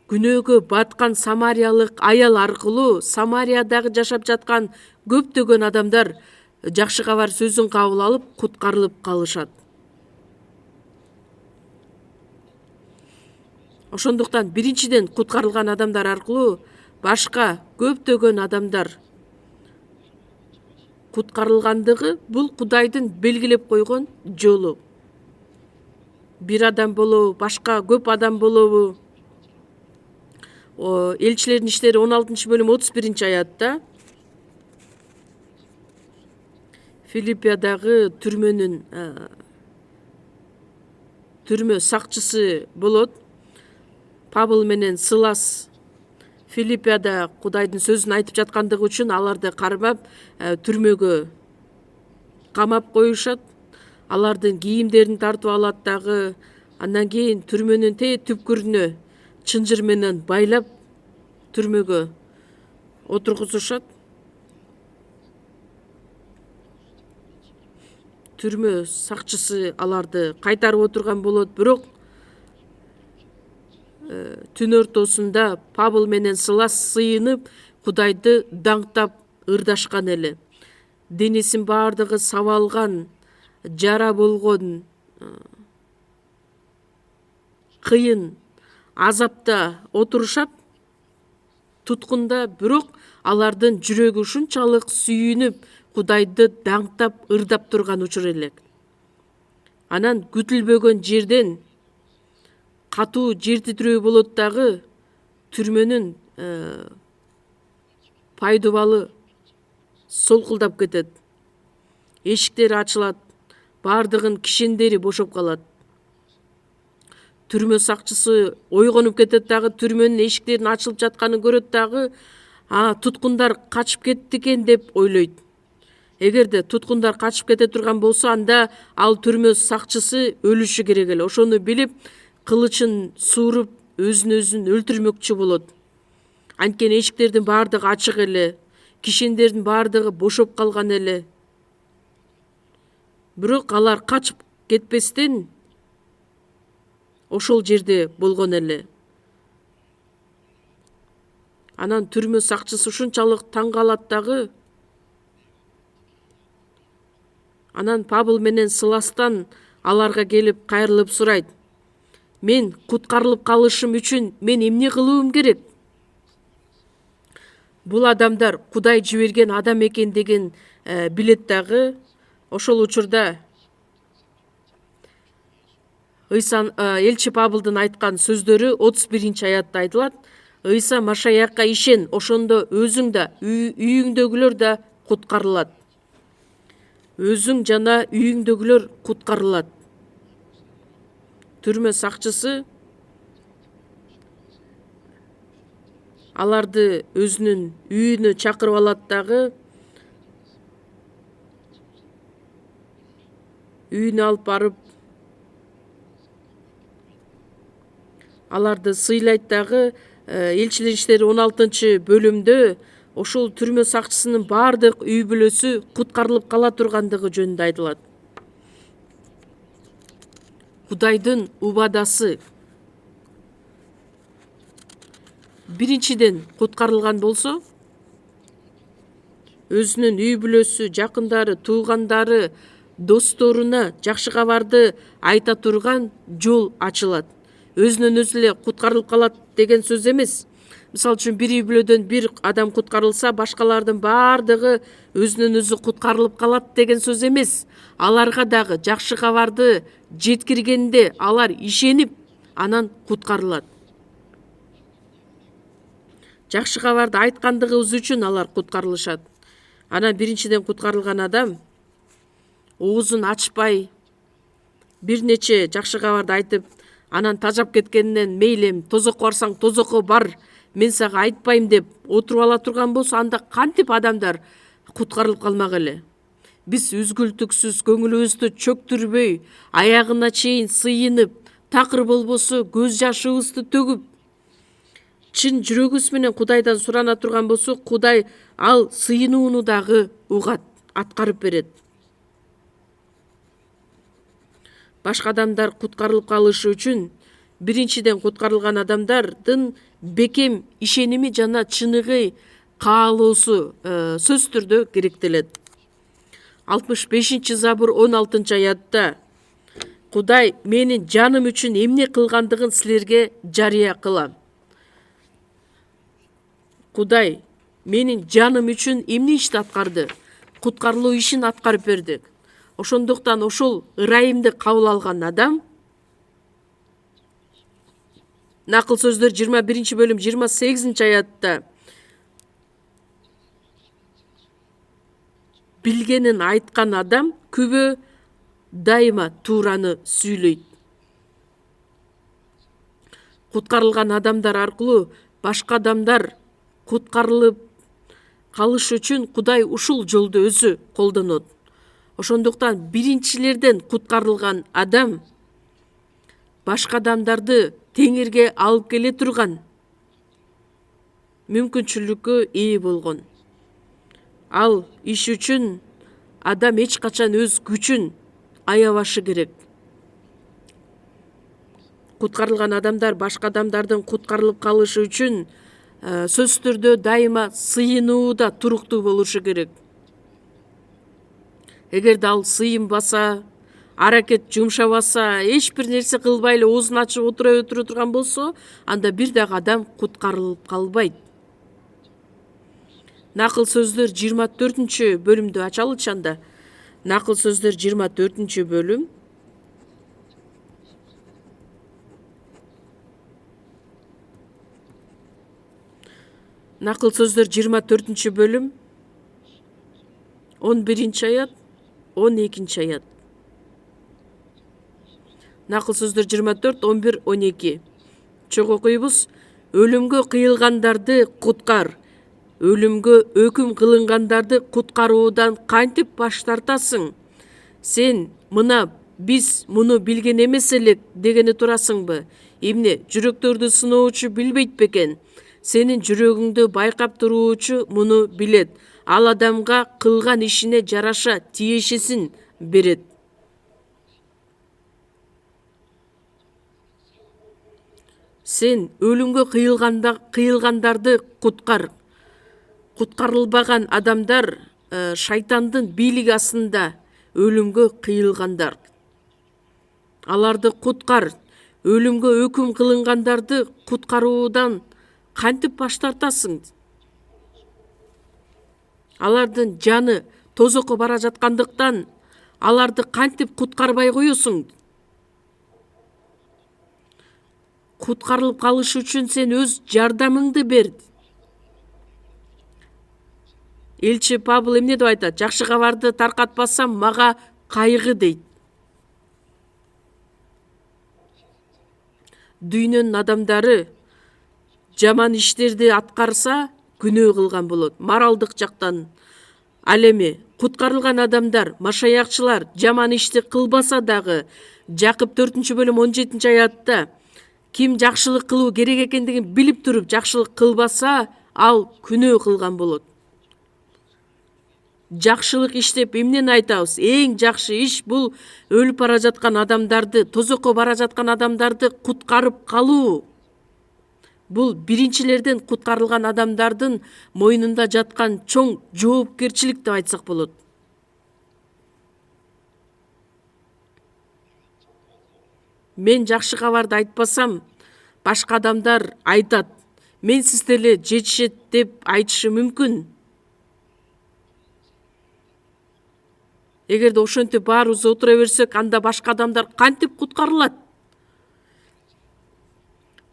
Speaker 1: Күнөөгө баткан самариялык аял аркылуу Самариядагы жашап жаткан көптөгөн адамдар жакшы кабар сөзүн кабыл алып куткарылып калышат. Ошондуктан биринчиден куткарылган адамдар аркылуу башка көптөгөн адамдар куткарылгандыгы бул Кудайдын белгилеп койгон жолу. Бир адам болобу, башка көп адам болобу. Элчилердин иштери 16-бөлүм 31-аятта Филиппиядагы түрмө сакчысы болот. Павыл менен Сылас Филиппияда Кудайдын сөзүн айтып жаткандыгы үчүн аларды кармап, түрмөгө камап коюшат. Алардын кийимдерин тартып алат дагы, андан кийин түрмөнүн түпкүрүнө чынжыр менен байлап түрмөгө отургузушат. Түрмө сакчысы аларды кайтарып отурган болот, бирок түн ортосунда Павыл менен Сылас сыйынып Кудайды даңктап ырдашкан эле. Денесин баардыгы сабалган, жара болгон, кыйын азапта отурушат туткунда, бирок алардын жүрөгү ушунчалык сүйүнүп Кудайды даңктап ырдап турган учур элек. Анан күтүлбөгөн жерден катуу жер титирөө болот дагы, түрмөнүн пайдубалы солкулдап кетет. Эшиктер ачылат, баардыгын кишендери бошоп калат. Түрмө сакчысы ойгонуп кетет дагы, түрмөнүн эшиктеринин ачылып жатканын көрөт дагы, туткундар качып кетти экен деп ойлойт. Эгерде туткундар качып кете турган болсо, анда ал түрмө сакчысы өлүшү керек эле. Ошону билип, кылычын сууруп, өзүн өлтүрмөкчү болот. Анткени эшиктердин баардыгы ачык эле, кишендердин баардыгы бошоп калган эле. Бирок алар качып кетпестен ошол жерде болгон эле. Анан түрмө сакчысы ушунчалык таң калат дагы. Анан Павыл менен Сыластан аларга келип кайрылып сурайт: мен куткарылып калышым үчүн мен эмне кылуум керек? Бул адамдар Кудай жиберген адам экендигин билет дагы. Ошол учурда элчи Павылдын айткан сөздөрү 31-аятта айтылат. Ыйса Машаякка ишен, ошондо өзүң да, үйүңдөгүлөр да куткарылат. Өзүң жана үйүңдөгүлөр куткарылат. Түрмө сакчысы аларды өзүнүн үйүнө чакырып алат дагы, үйүнө алып барып аларды сыйлайт дагы. Элчилер иштери 16-бөлүмдө ошол түрмө сакчысынын баардык үй бүлөсү куткарылып кала тургандыгы жөнүндө айтылат. Кудайдын убадасы биринчиден куткарылган болсо, өзүнүн үй бүлөсү, жакындары, туугандары, досторуна жакшы кабарды айта турган жол ачылат. Өзүнөн өзү эле куткарылып калат деген сөз эмес. Мисалы үчүн бир үй бүлөдөн бир адам куткарылса, башкалардын баардыгы өзүнөн өзү куткарылып калат деген сөз эмес. Аларга дагы жакшы кабарды жеткиргенде алар ишенип, анан куткарылат. Жакшы кабарды айткандыгыбыз үчүн алар куткарылышат. Анан биринчиден куткарылган адам оозун ачпай, бир нече жакшы кабарды айтып, анан тажап кеткенинен мейлем тозокко барсаң тозокко бар, мен сага айтпайм деп отуруп ала турган болсо, анда кантип адамдар куткарылып калмак эле? Биз үзгүлтүксүз көңүлүбүздү чөктүрбөй, аягына чейин сыйынып, такыр болбосо көз жашыбызды төгүп, чын жүрөгүбүз менен Кудайдан сурана турган болсо, Кудай ал сыйынууну дагы угат, аткарып берет. Башка адамдар куткарылып калышы үчүн биринчиден куткарылган адамдардын бекем ишеними жана чыныгы каалоосу сөзсүз түрдө керектелет. 65-забур 16-аятта Кудай менин жаным үчүн эмне кылгандыгын силерге жарыя кылам. Кудай менин жаным үчүн эмне ишти аткарды? Куткарылуу ишин аткарып берди. Ошондуктан ошол ырайымды кабыл алган адам, Накыл сөздөр 21-бөлүм 28-аятта билгенин айткан адам күбө дайыма туураны сүйлөйт. Куткарылган адамдар аркылуу башка адамдар куткарылып калыш үчүн Кудай ушул жолду өзү колдонот. Ошондуктан биринчилерден куткарылган адам башка адамдарды теңирге алып келе турган мүмкүнчүлүккө ээ болгон. Ал иш үчүн адам эч качан өз күчүн аябашы керек. Куткарылган адамдар башка адамдардын куткарылып калышы үчүн сөзсүз түрдө дайыма сыйынууда туруктуу болушу керек. Эгерде ал сыйынбаса, аракет жумшабаса, эч бир нерсе кылбай эле оозун ачып отура турган болсо, анда бир дагы адам куткарылып калбайт. Накыл сөздөр 24-бөлүмдү ачалычы анда. Накыл сөздөр 24-бөлүм. Накыл сөздөр 24-бөлүм 11-аят, 12-аят. Накыл сөздөр 24, 11, 12. Чоң окуйбуз. Өлүмгө кыйылгандарды куткар, өлүмгө өкүм кылынгандарды куткаруудан кантип баш тартасың? Сен мына биз муну билген эмес элек дегени турасыңбы? Эмне, жүрөктөрдү сыноочу билбейт бекен? Сенин жүрөгүңдү байкап туруучу муну билет. Ал адамга кылган ишине жараша тиешесин берет. Сен өлүмгө кыйылгандарды куткар. Куткарылбаган адамдар шайтандын бийлиги астында өлүмгө кыйылгандар. Аларды куткар. Өлүмгө өкүм кылынгандарды куткаруудан кантип баш тартасың? Алардын жаны тозокко бара жаткандыктан аларды кантип куткарбай коесуң? Куткарылып калыш үчүн сен өз жардамыңды бер. Элчи Павыл эмне деп айтат? Жакшы кабарды таркатпасам мага кайгы дейт. Дүйнөнүн адамдары жаман иштерди аткарса күнөө кылган болот, моралдык жактан. Ал эми куткарылган адамдар, машаякчылар жаман ишти кылбаса дагы, Жакып 4-бөлүм 17-аятта Ким жакшылык кылуу керек экендигин билип туруп жакшылык кылбаса, ал күнөө кылган болот. Жакшылык иштеп эмнени айтабыз? Эң жакшы иш бул өлүп бара жаткан адамдарды, тозокко бара жаткан адамдарды куткарып калуу. Бул биринчилерден куткарылган адамдардын мойнунда жаткан чоң жоопкерчилик деп айтсак болот. Мен жакшы кабарды айтпасам, башка адамдар айтат. Менсиз деле жетишет деп айтышы мүмкүн. Эгерде ошентип баарыбыз отура берсек, анда башка адамдар кантип куткарылат?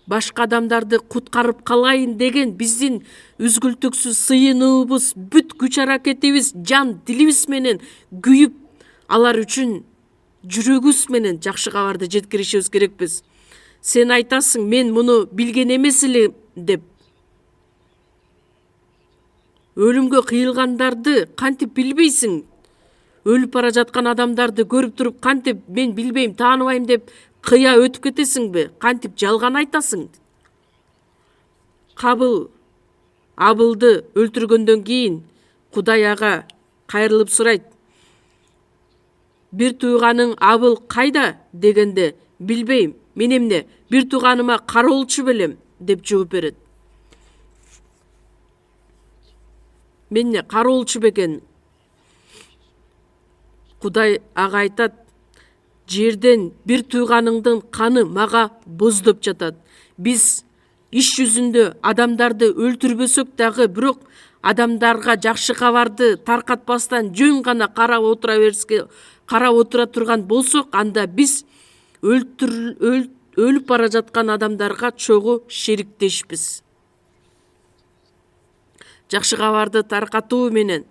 Speaker 1: Башка адамдарды куткарып калайын деген биздин үзгүлтүксүз сыйынуубуз, бүт күч аракетибиз, жан дилибиз менен күйүп, алар үчүн жүрөгүбүз менен жакшы кабарды жеткиришибиз керекпиз. Сен айтасың, мен муну билген эмес элем деп. Өлүмгө кыйылгандарды кантип билбейсиң? Өлүп бара жаткан адамдарды көрүп туруп кантип мен билбейм, тааныбайм деп кыя өтүп кетесиңби? Кантип жалган айтасың? Кабыл Абылды өлтүргөндөн кийин Кудай ага кайрылып сурайт. Бир тууганың Абыл кайда дегенде, билбейм, мен эмне, бир тууганыма кароолчу белем деп жооп берет. Мен эмне, кароолчу бекен? Кудай ага айтат, жерден бир тууганыңдын каны мага боздоп жатат. Биз иш жүзүндө адамдарды өлтүрбөсөк дагы, бирок адамдарга жакшы кабарды таркатпастан жөн гана карап отура турган болсок, анда биз өлүп бара жаткан адамдарга чогуу шериктешпиз. Жакшы кабарды таркатуу менен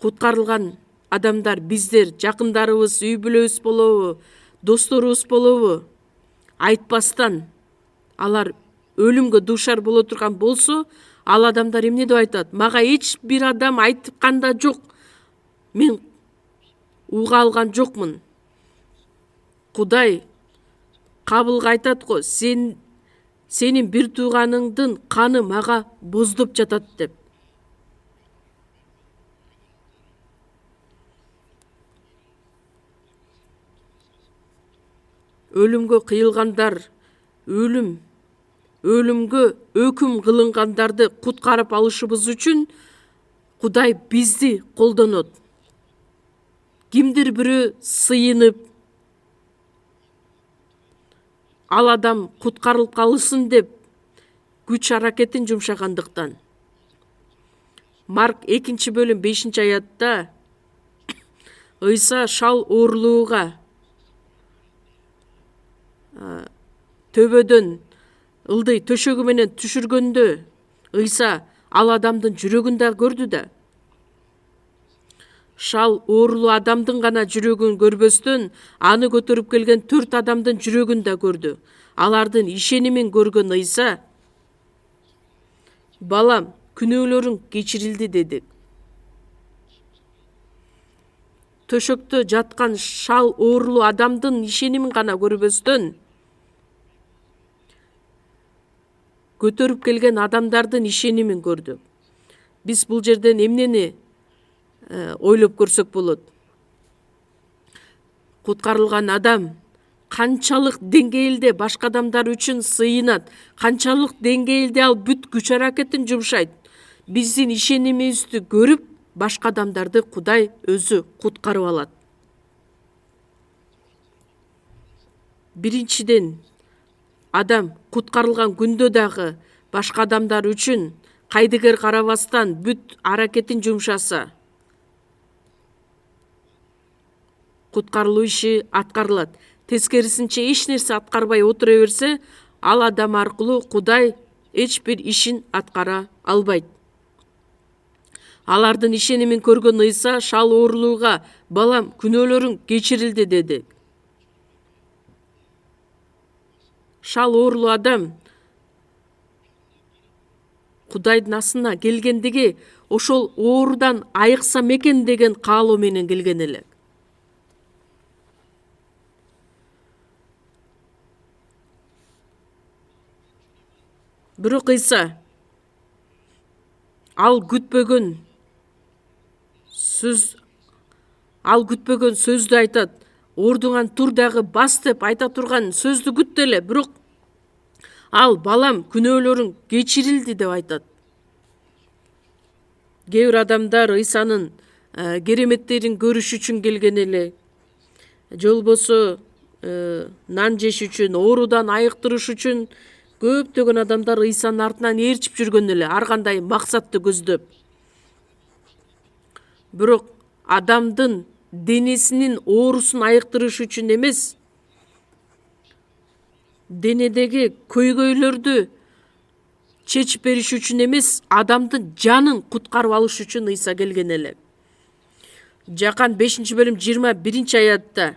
Speaker 1: куткарылган адамдар биздер, жакындарыбыз, үй бүлөбүз болобу, досторубуз болобу, айтпастан алар өлүмгө дуушар боло турган болсо, ал адамдар эмне деп айтат? Мага эч бир адам айткан да жок. Мен уга алган жокмун. Кудай Кабылга айтат го, сенин бир тууганыңдын каны мага боздоп жатат деп. Өлүмгө кыйылгандар, өлүмгө өкүм кылынгандарды куткарып алышыбыз үчүн Кудай бизди колдонот. Кимдир бирөө сыйынып, ал адам куткарылып калсын деп күч аракетин жумшагандыктан. Марк 2-бөлүм 5-аятта Ыйса шал оорулууга төбөдөн ылдый төшөгү менен түшүргөндө Ыйса ал адамдын жүрөгүн да көрдү да. Шал оорулуу адамдын гана жүрөгүн көрбөстөн, аны көтөрүп келген 4 адамдын жүрөгүн да көрдү. Алардын ишенимин көргөн Ыйса, балам, күнөөлөрүң кечирилди деди. Төшөктө жаткан шал оорулуу адамдын ишенимин гана көрбөстөн, көтөрүп келген адамдардын ишенимин көрдү. Биз бул жерден эмнени ойлоп көрсөк болот? Куткарылган адам канчалык деңгээлде башка адамдар үчүн сыйынат, канчалык деңгээлде ал бүт күч аракетин жумшайт. Биздин ишенимибизди көрүп, башка адамдарды Кудай өзү куткарып алат. Биринчиден, адам куткарылган күндө дагы башка адамдар үчүн кайдыгер карабастан бүт аракетин жумшаса, куткарылуу иши аткарылат. Тескерисинче эч нерсе аткарбай отура берсе, ал адам аркылуу Кудай эч бир ишин аткара албайт. Алардын ишенимин көргөн Ыйса шал оорулууга, балам, күнөөлөрүң кечирилди деди. Шал оорулуу адам Кудайдын асына келгендиги ошол оорудан айыксам экен деген каалоо менен келген эле. Бирок Ыйса ал күтпөгөн сөздү айтат. Ордуңан тур дагы бас деп айта турган сөздү күттү эле, бирок ал балам күнөөлөрүң кечирилди деп айтат. Кээ бир адамдар Ыйсанын кереметтерин көрүш үчүн келген эле, же болбосо нан жеш үчүн, оорудан айыктырыш үчүн көптөгөн адамдар Ыйсанын артынан ээрчип жүргөн эле, ар кандай максатты көздөп. Бирок адамдын денесинин оорусун айыктырыш үчүн эмес, денедеги көйгөйлөрдү чечип бериш үчүн эмес, адамдын жанын куткарып алыш үчүн Ыйса келген эле. Жакан 5-бөлүм 21-аятта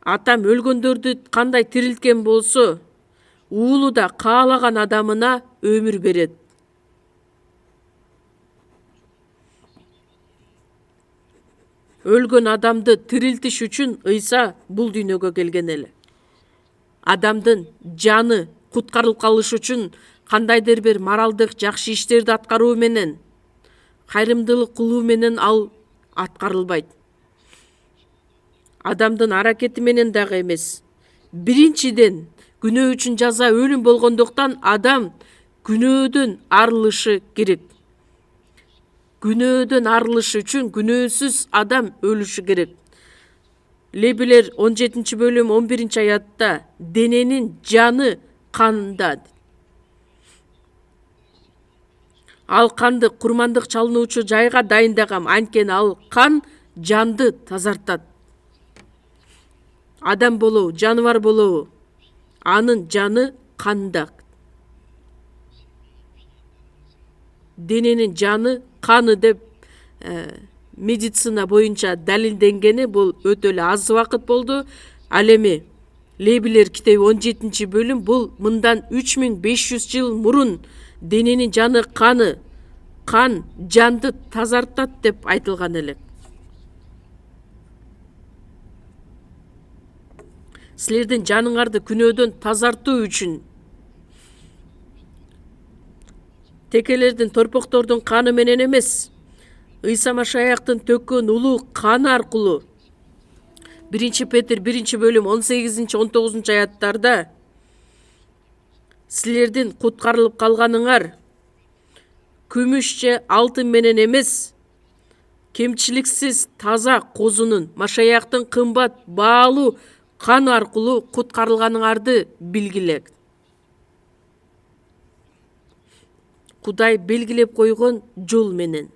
Speaker 1: атам өлгөндөрдү кандай тирилткен болсо, уулу да каалаган адамына өмүр берет. Өлгөн адамды тирилтиш үчүн Ыйса бул дүйнөгө келген эле. Адамдын жаны куткарылып калыш үчүн кандайдыр бир моралдык жакшы иштерди аткаруу менен, кайрымдуулук кылуу менен ал аткарылбайт. Адамдын аракети менен дагы эмес. Биринчиден, күнөө үчүн жаза өлүм болгондуктан адам күнөөдөн арылышы керек. Күнөөдөн арылыш үчүн күнөөсүз адам өлүшү керек. Лебилер 17-бөлүм 11-аятта дененин жаны канда. Ал канды курмандык чалынуучу жайга дайындагам, анткени ал кан жанды тазартат. Адам болобу, жаныбар болобу, анын жаны канда. Дененин жаны каны деп медицина боюнча далилденгени бул өтө эле аз убакыт болду. Ал эми Лебилер китеби 17-бөлүм бул мындан 3500 жыл мурун дененин жаны каны, кан жанды тазартат деп айтылган эле. Силердин жаныңарды күнөөдөн тазартуу үчүн текелердин, торпоктордун каны менен эмес, Ыйса Машаяктын төккөн улуу каны аркылуу 1 Петр 1-бөлүм 18-19 аяттарда силердин куткарылып калганыңар күмүш же алтын менен эмес, кемчиликсиз таза козунун, Машаяктын кымбат баалуу каны аркылуу куткарылганыңарды билгиле. Кудай белгилеп койгон жол менен.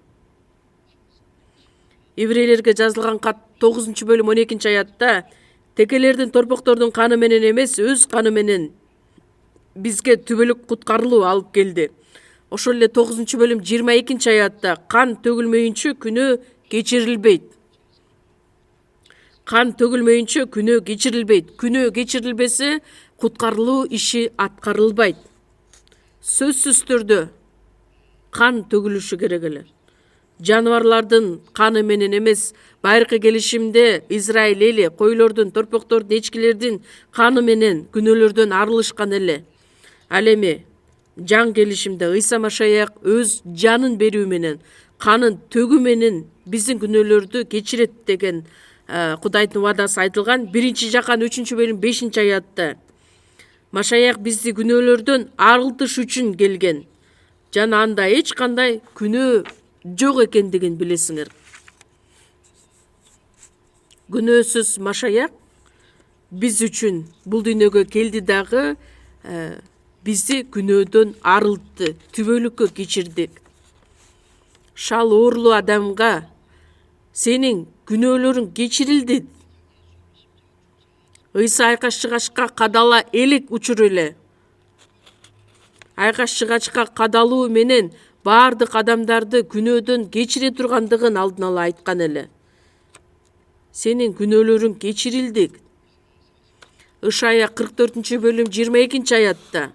Speaker 1: Еврейлерге жазылган кат 9-бөлүм 12-аятта текелердин, торпоктордун каны менен эмес, өз каны менен бизге түбөлүк куткарылуу алып келди. Ошол эле 9-бөлүм 22-аятта кан төгүлмөйүнчө күнөө кечирилбейт. Кан төгүлмөйүнчө күнөө кечирилбейт. Күнөө кечирилбесе, куткарылуу иши аткарылбайт. Сөзсүз түрдө кан төгүлүшү керек эле. Жаныбарлардын каны менен эмес, байыркы келишимде Израиль эли койлордун, торпоктордун, эчкилердин каны менен күнөөлөрдөн арылышкан эле. Ал эми жаңы келишимде Ыйса Машаяк өз жанын берүү менен, канын төгүү менен биздин күнөөлөрдү кечирет деген Кудайдын вадасы айтылган. 1-Жакан 3-бөлүм 5-аятта Машаяк бизди күнөөлөрдөн арылтыш үчүн келген. Жана анда эч кандай күнөө жок экендигин билесиңер. Күнөөсүз Машаяк биз үчүн бул дүйнөгө келди дагы бизди күнөөдөн арылтты, түбөлүккө кечирди. Шал оорлуу адамга сенин күнөөлөрүң кечирилди. Ыйса айкаш чыгачка кадала элек учур эле. Айкаш чыгачка кадалуу менен баардык адамдарды күнөөдөн кечире тургандыгын алдын ала айткан эле. Сенин күнөөлөрүң кечирилди. Ышая 44-бөлүм 22-аятта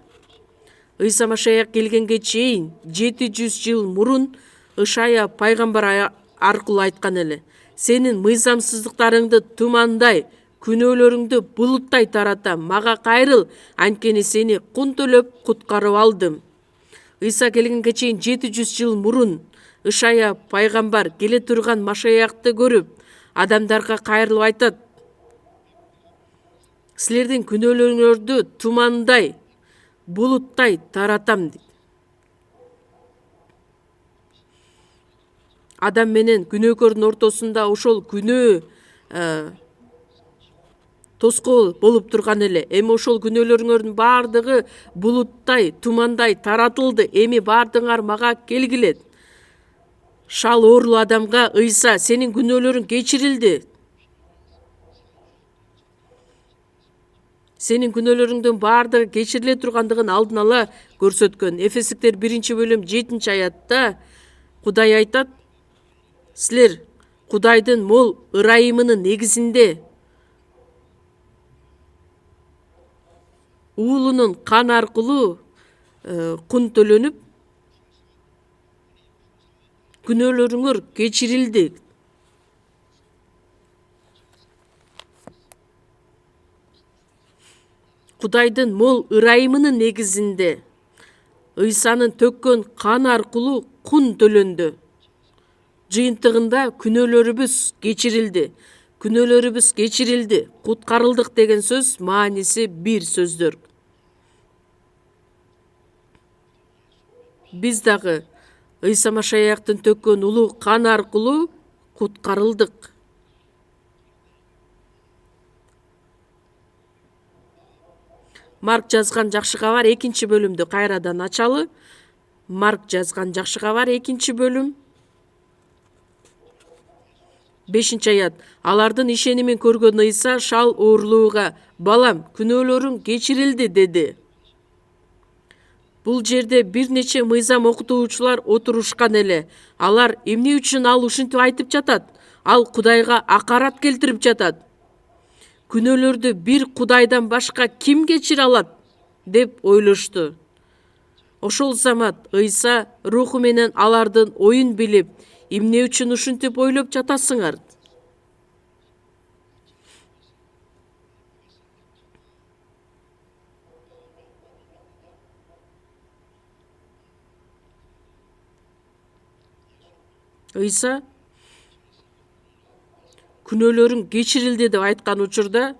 Speaker 1: Ыйса Машаяк келгенге чейин 700 жыл мурун Ышая пайгамбар аркылуу айткан эле. Сенин мыйзамсыздыктарыңды тумандай күнөөлөрүңдү булуттай таратам, мага кайрыл, анткени сени кун төлөп куткарып алдым. Ыйса келгенге чейин 700 жыл мурун Ышая пайгамбар келе турган Машаякты көрүп, адамдарга кайрылып айтат: силердин күнөөлөрүңөрдү тумандай, булуттай таратам дейт. Адам менен күнөөкөрдүн ортосунда ошол күнөө тоскоол болуп турган эле. Эми ошол күнөөлөрүңөрдүн баардыгы булуттай, тумандай таратылды. Эми баардыгыңар мага келгиле. Шал оорулуу адамга Ыйса: сенин күнөөлөрүң кечирилди. Сенин күнөөлөрүңдүн баардыгы кечириле тургандыгын алдын ала көрсөткөн. Эфесиктер 1-бөлүм 7-аятта Кудай айтат: силер Кудайдын мол ырайымынын негизинде уулунун кан аркылуу кун төлөнүп, күнөөлөрүңөр кечирилди. Кудайдын мол ырайымынын негизинде Ыйсанын төккөн кан аркылуу кун төлөндү. Жыйынтыгында күнөөлөрүбүз кечирилди. Күнөөлөрүбүз кечирилди, куткарылдык деген сөз мааниси бир сөздөр. Биз дагы Ыйса Машаяктын төккөн улуу кан аркылуу куткарылдык. Марк жазган жакшы кабар 2-бөлүмдү кайрадан ачалы. Марк жазган жакшы кабар 2-бөлүм 5-аят. Алардын ишенимин көргөн Ыйса шал оорулууга: балам, күнөөлөрүң кечирилди деди. Бул жерде бир нече мыйзам окутуучулар отурушкан эле. Алар: эмне үчүн ал ушинтип айтып жатат? Ал Кудайга акарат келтирип жатат. Күнөөлөрдү бир Кудайдан башка ким кечире алат деп ойлошту. Ошол замат Ыйса руху менен алардын оюн билип: эмне үчүн ушинтип ойлоп жатасыңар? Ыйса күнөөлөрүң кечирилди деп айткан учурда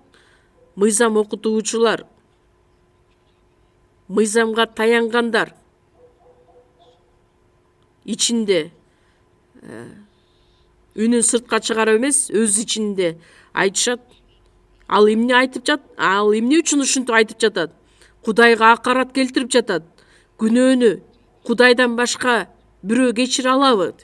Speaker 1: мыйзам окутуучулар, мыйзамга таянгандар ичинде үнүн сыртка чыгарып эмес, өз ичинде айтышат: ал эмне айтып жат? Ал эмне үчүн ушинтип айтып жатат? Кудайга акарат келтирип жатат. Күнөөнү Кудайдан башка бирөө кечире алабы?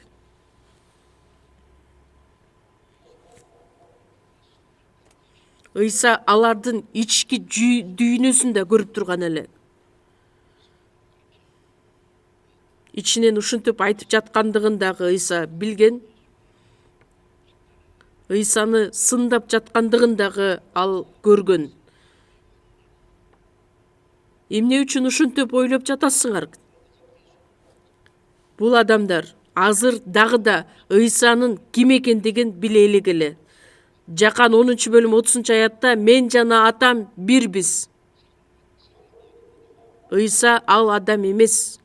Speaker 1: Ыйса алардын ички дүйнөсүн да көрүп турган эле. Ичинен ушинтип айтып жаткандыгын дагы Ыйса билген. Ыйсаны сындап жаткандыгын дагы ал көргөн. Эмне үчүн ушинтип ойлоп жатасыңар? Бул адамдар азыр дагы да Ыйсанын ким экендигин биле элек. Жакан 10-бөлүм 30-аятта: мен жана Атам бирбиз. Ыйса ал адам эмес.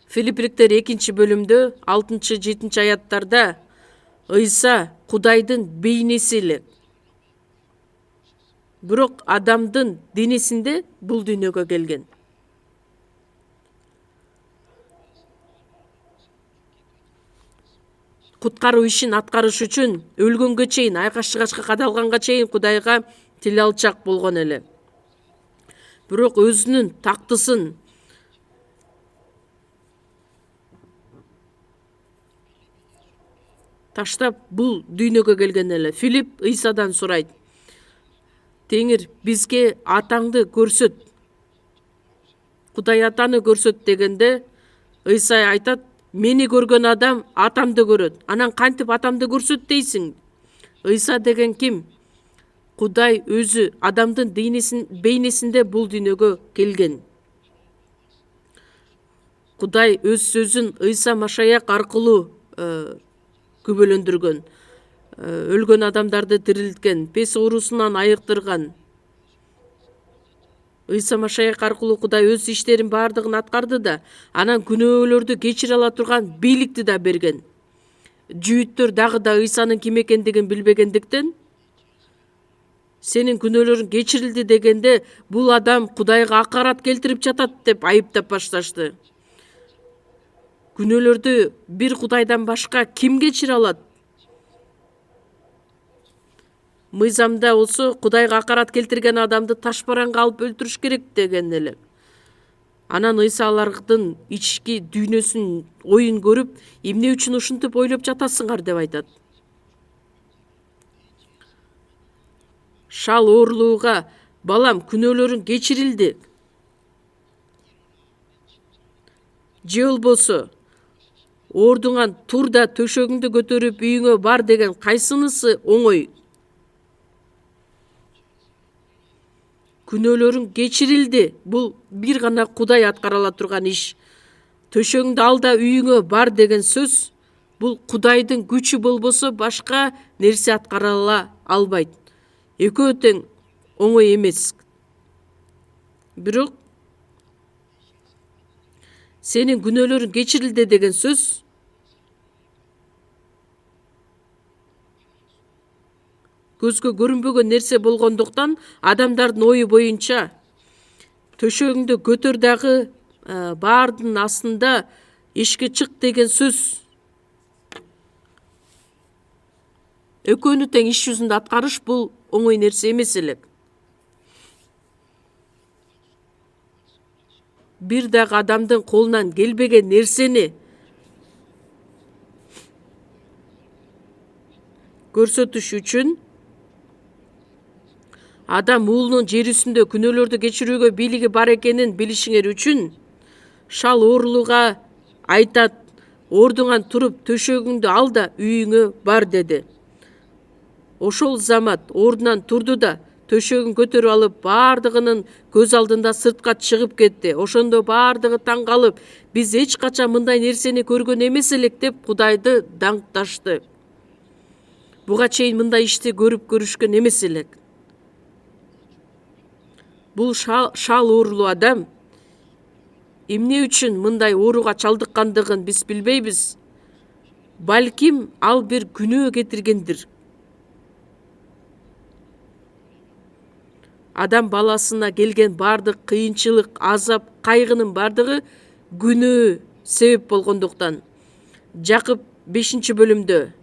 Speaker 1: Филиппиктер 2-бөлүмдө 6-7 Ыйса Кудайдын бейнеси эле. Бирок адамдын денесинде бул дүйнөгө келген. Куткаруу ишин аткарыш үчүн өлгөнгө чейин, айкаш-чыгашка кадалганга чейин Кудайга тил алчак болгон эле. Бирок өзүнүн тактысын таштап бул дүйнөгө келген эле. Филипп Ыйсадан сурайт: теңир, бизге Атаңды көрсөт, Кудай Атаны көрсөт дегенде, Ыйса айтат: мени көргөн адам Атамды көрөт. Анан кантип Атамды көрсөт дейсиң? Ыйса деген ким? Кудай өзү адамдын бейнесинде бул дүйнөгө келген. Кудай өз сөзүн Ыйса Машаяк аркылуу күбөлөндүргөн. өлгөн адамдарды тирилткен, пес оорусунан айыктырган Ыйса Машаяк аркылуу Кудай өз иштерин баардыгын аткарды да, анан күнөөлөрдү кечире ала турган бийликти да берген. Жүйүттөр дагы да Ыйсанын ким экендигин билбегендиктен, сенин күнөөлөрүң кечирилди дегенде, бул адам Кудайга акарат келтирип жатат деп айыптап башташты. Күнөөлөрдү бир Кудайдан башка ким кечире алат? Мыйзамда болсо Кудайга акарат келтирген адамды ташбаранга алып өлтүрүш керек деген эле. Анан Ыйса алардын ички дүйнөсүн оюн көрүп, эмне үчүн ушинтип ойлоп жатасыңар деп айтат. Шал оорулууга, балам, күнөөлөрүң кечирилди. Же болбосо, ордуңан тур да төшөгүңдү көтөрүп үйүңө бар деген кайсынысы оңой? Күнөөлөрүң кечирилди. Бул бир гана Кудай аткара ала турган иш. Төшөгүңдү ал да үйүңө бар деген сөз, бул Кудайдын күчү болбосо башка нерсе аткара ала албайт. Экөө тең оңой эмес. Бирок сенин күнөөлөрүң кечирилди деген сөз көзгө көрүнбөгөн нерсе болгондуктан, адамдардын ою боюнча төшөгүңдү көтөр дагы баардын астында эшикке чык деген сөз экөөнү тең иш жүзүндө аткарыш бул оңой нерсе эмес элек. Бир дагы адамдын колунан келбеген нерсени көрсөтүш үчүн адам уулунун жер үстүндө күнөөлөрдү кечирүүгө бийлиги бар экенин билишиңер үчүн шал оорулууга айтат, ордуңан туруп төшөгүңдү ал да үйүңө бар деди. Ошол замат ордунан турду да төшөгүн көтөрүп алып баардыгынын көз алдында сыртка чыгып кетти. Ошондо баардыгы таң калып, биз эч качан мындай нерсени көргөн эмес элек деп Кудайды даңкташты. Буга чейин мындай ишти көрүшкөн эмес элек. Бул шал оорулуу адам эмне үчүн мындай ооруга чалдыккандыгын биз билбейбиз. Балким ал бир күнөө кетиргендир. Адам баласына келген бардык кыйынчылык, азап, кайгынын бардыгы күнөө себеп болгондуктан. Жакып 5-бөлүмдө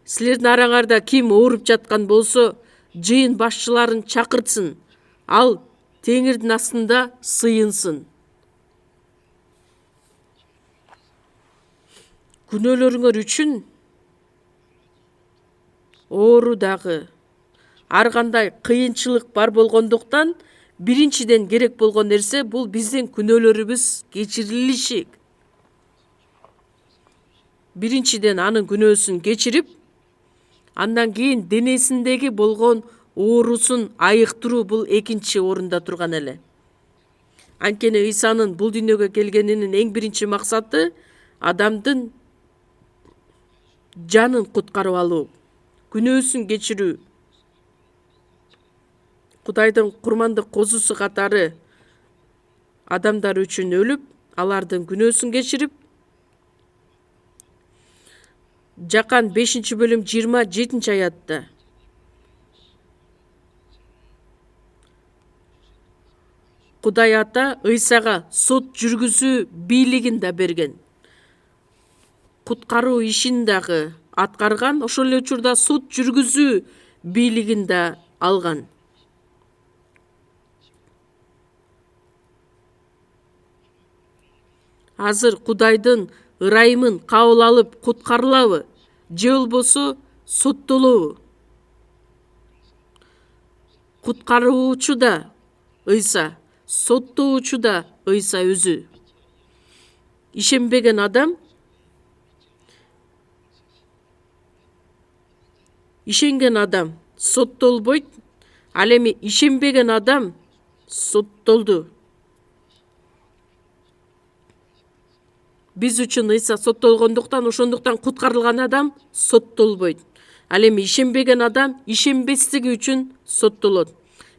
Speaker 1: силердин араңарда ким ооруп жаткан болсо, жыйын башчыларын чакыртсын, ал теңирдин астында сыйынсын. Күнөөлөрүңөр үчүн оору дагы, ар кандай кыйынчылык бар болгондуктан, биринчиден керек болгон нерсе бул биздин күнөөлөрүбүз кечирилиши. Биринчиден анын күнөөсүн кечирип, андан кийин денесиндеги болгон оорусун айыктыруу бул экинчи орунда турган эле. Анткени Ыйсанын бул дүйнөгө келгенинин эң биринчи максаты адамдын жанын куткарып алуу, күнөөсүн кечирүү. Кудайдын курмандык козусу катары адамдар үчүн өлүп, алардын күнөөсүн кечирип, Жакан 5-бөлүм 27-аятта Кудай Ата Ыйсага сот жүргүзүү бийлигин да берген. Куткаруу ишин дагы аткарган, ошол эле учурда сот жүргүзүү бийлигин да алган. Азыр Кудайдын ырайымын кабыл алып куткарылабы, же болбосо соттолобу? Куткаруучу да Ыйса, соттоочу да Ыйса өзү. Ишенбеген адам, ишенген адам соттолбойт, ал эми ишенбеген адам соттолду. Биз үчүн Ыйса соттолгондуктан, ошондуктан куткарылган адам соттолбойт. Ал эми ишенбеген адам ишенбестиги үчүн соттолот.